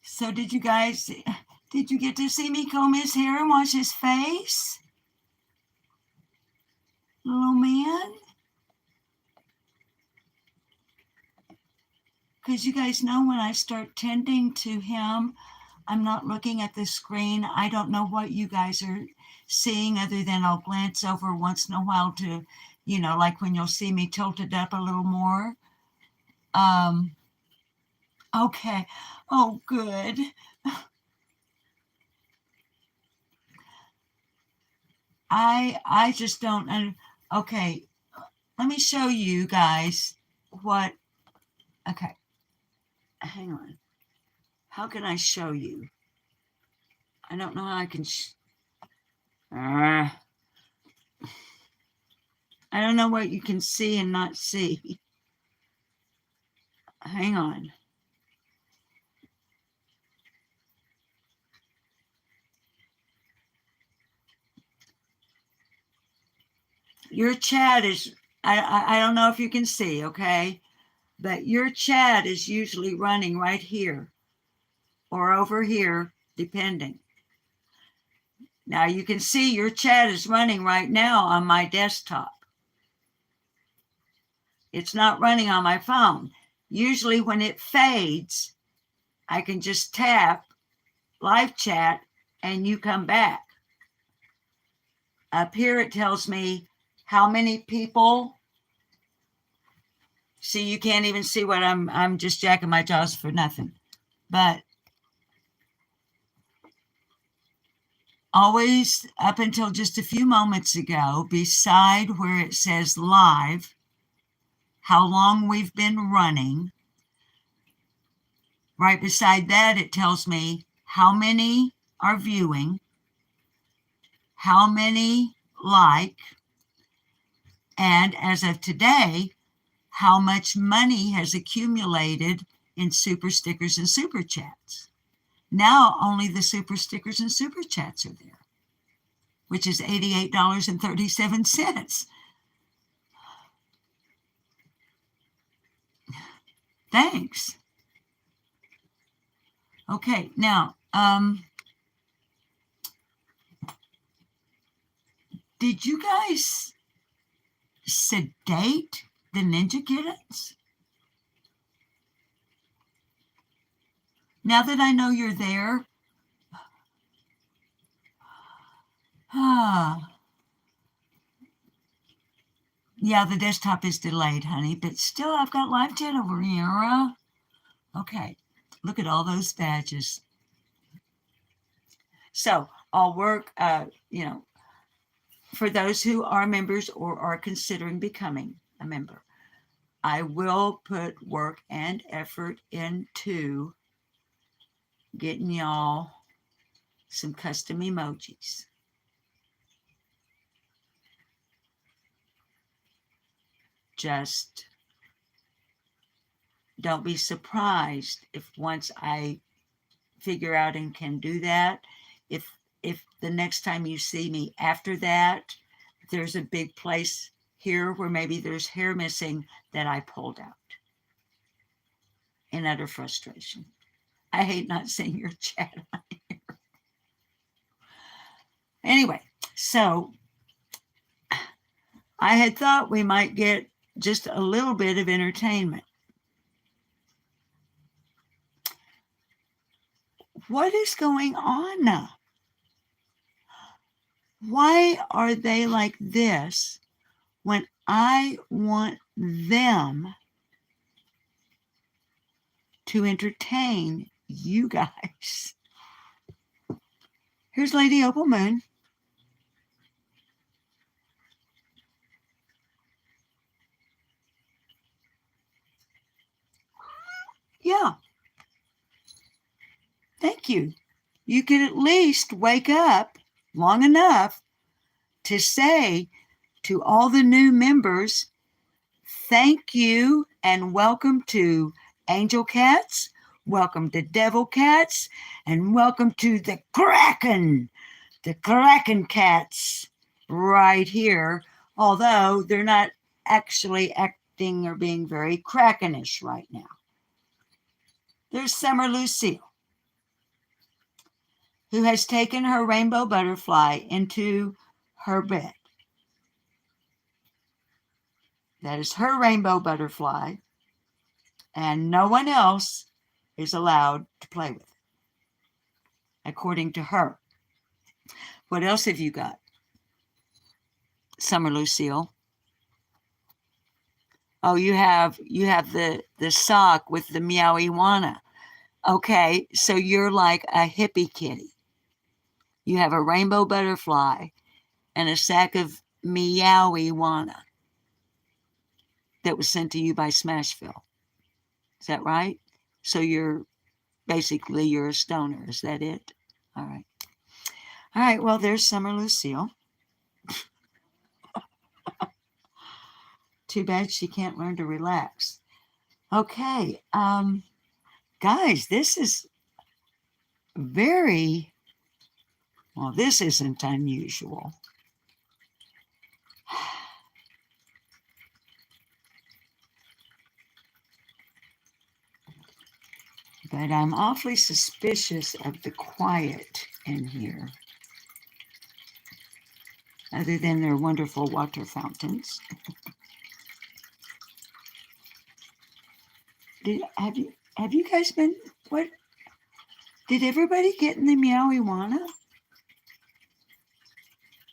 Speaker 1: So did you get to see me comb his hair and wash his face? Little man? Because you guys know when I start tending to him, I'm not looking at the screen. I don't know what you guys are seeing other than I'll glance over once in a while to, like when you'll see me tilted up a little more. Okay. Oh, good. I just don't. Okay. Let me show you guys what. Okay. Hang on. How can I show you? I don't know how I can. I don't know what you can see and not see. Hang on. Your chat is, I don't know if you can see, okay? But your chat is usually running right here or over here, depending. Now you can see your chat is running right now on my desktop. It's not running on my phone. Usually when it fades, I can just tap live chat and you come back. Up here it tells me how many people. See, you can't even see what I'm just jacking my jaws for nothing. But always up until just a few moments ago, beside where it says live, how long we've been running, right beside that, it tells me how many are viewing, how many like, And as of today, how much money has accumulated in super stickers and super chats. Now only the super stickers and super chats are there, which is $88.37. Thanks. Okay, now, did you guys sedate the Ninja Kittens? Now that I know you're there, yeah, the desktop is delayed, honey, but still I've got live chat over here. Okay, look at all those badges. So I'll work, for those who are members or are considering becoming a member, I will put work and effort into getting y'all some custom emojis. Just don't be surprised if once I figure out and can do that, if the next time you see me after that, there's a big place here where maybe there's hair missing that I pulled out in utter frustration. I hate not seeing your chat on here. Anyway, so I had thought we might get just a little bit of entertainment. What is going on now? Why are they like this when I want them to entertain you guys? Here's Lady Opal Moon. Yeah. Thank you. You could at least wake up long enough to say to all the new members, thank you and welcome to Angel Cats, welcome to Devil Cats, and welcome to the Kraken Cats right here, although they're not actually acting or being very Krakenish right now. There's Summer Lucille, who has taken her rainbow butterfly into her bed. That is her rainbow butterfly, and no one else is allowed to play with it, according to her. What else have you got? Summer Lucille. Oh, you have the sock with the meow-iguana. Okay, so you're like a hippie kitty. You have a rainbow butterfly and a sack of meow-iguana that was sent to you by Smashville. Is that right? So you're a stoner. Is that it? All right. All right, well, there's Summer Lucille. Too bad she can't learn to relax. Okay, guys, this is very, well, this isn't unusual. But I'm awfully suspicious of the quiet in here, other than their wonderful water fountains. Have you guys been, what? Did everybody get in the meow-iguana?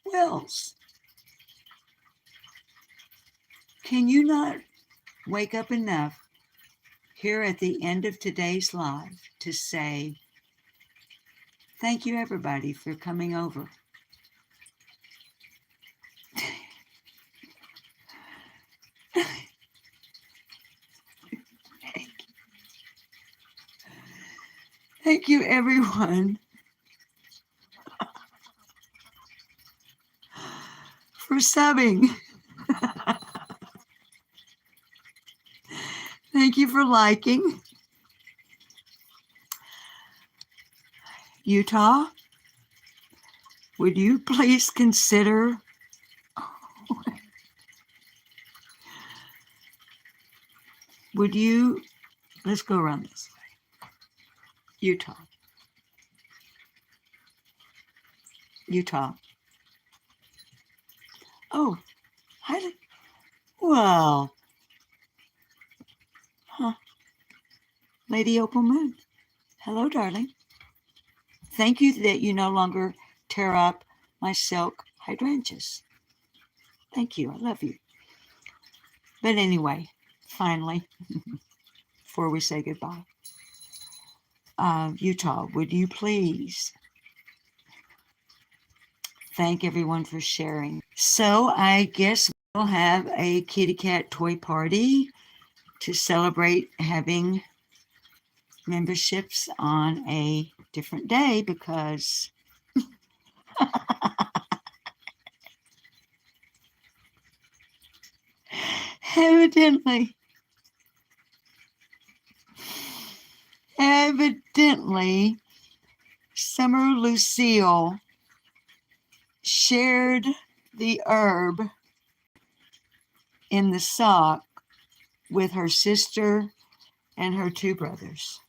Speaker 1: Wills, can you not wake up enough here at the end of today's live to say, thank you everybody for coming over. Thank you everyone for subbing. Thank you for liking. Utah, would you please consider let's go around this way. Utah. Oh, well, Lady Opal Moon. Hello, darling. Thank you that you no longer tear up my silk hydrangeas. Thank you. I love you. But anyway, finally, before we say goodbye, Utah, would you please thank everyone for sharing? So I guess we'll have a kitty cat toy party to celebrate having memberships on a different day because evidently Summer Lucille shared the herb in the sock with her sister and her two brothers.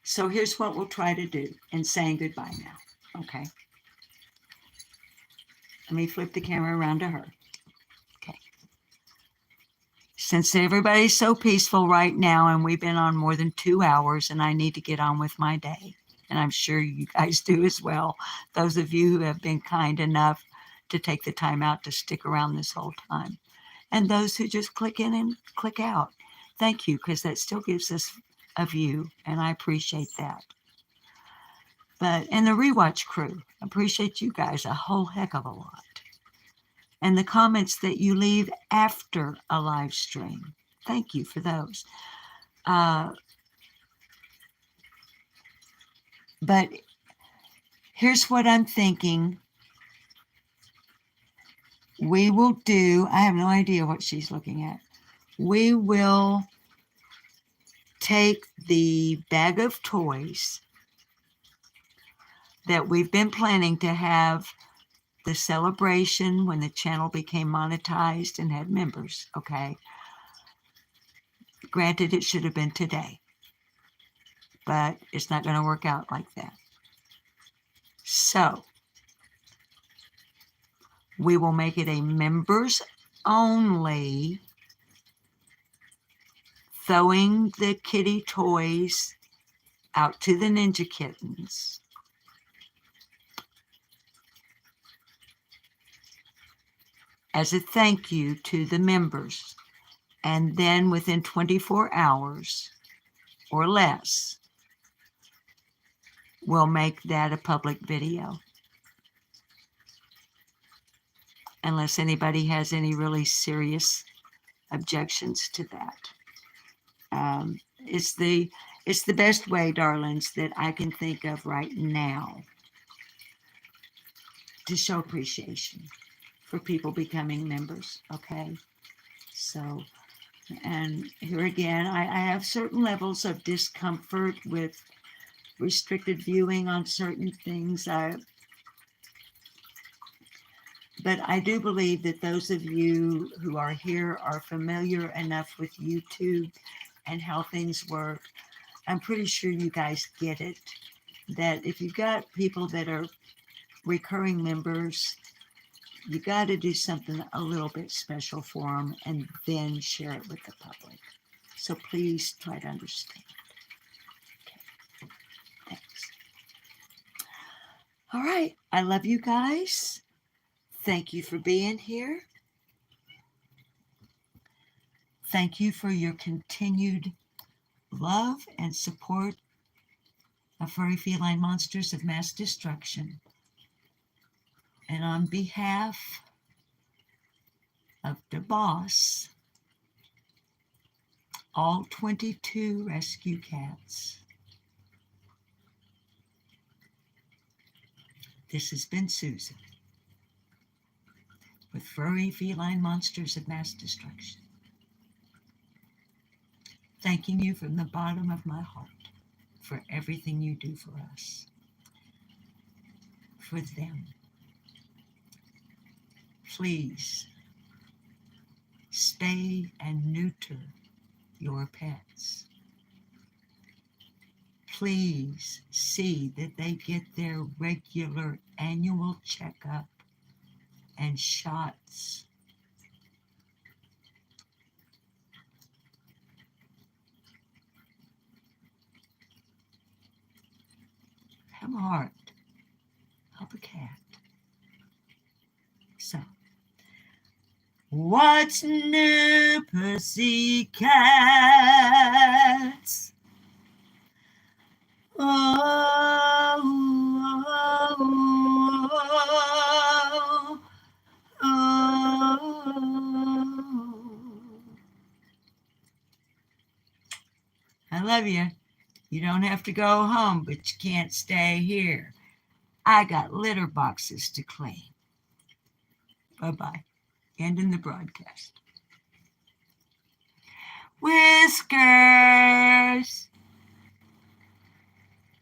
Speaker 1: So here's what we'll try to do in saying goodbye now. Okay. Let me flip the camera around to her. Okay. Since everybody's so peaceful right now and we've been on more than 2 hours and I need to get on with my day, and I'm sure you guys do as well, those of you who have been kind enough to take the time out to stick around this whole time, and those who just click in and click out. Thank you, because that still gives us a view, and I appreciate that. And the rewatch crew, appreciate you guys a whole heck of a lot. And the comments that you leave after a live stream, thank you for those. But here's what I'm thinking we will do. I have no idea what she's looking at. We will take the bag of toys that we've been planning to have the celebration when the channel became monetized and had members, okay? Granted, it should have been today, but it's not going to work out like that. So we will make it a members only, throwing the kitty toys out to the ninja kittens. As a thank you to the members. And then within 24 hours or less, we'll make that a public video. Unless anybody has any really serious objections to that. It's the best way, darlings, that I can think of right now to show appreciation for people becoming members, okay? So, and here again, I have certain levels of discomfort with restricted viewing on certain things. But I do believe that those of you who are here are familiar enough with YouTube and how things work. I'm pretty sure you guys get it, that if you've got people that are recurring members, you got to do something a little bit special for them and then share it with the public. So please try to understand. Okay. Thanks. All right. I love you guys. Thank you for being here. Thank you for your continued love and support of furry feline monsters of mass destruction. And on behalf of the boss, all 22 rescue cats. This has been Susan with Furry Feline Monsters of Mass Destruction. Thanking you from the bottom of my heart for everything you do for us, for them. Please spay and neuter your pets. Please see that they get their regular annual checkup and shots. Have a heart. Help a cat. So, what's new, pussycats? Oh, oh, oh, oh. I love you. You don't have to go home, but you can't stay here. I got litter boxes to clean. Bye-bye. Ending the broadcast.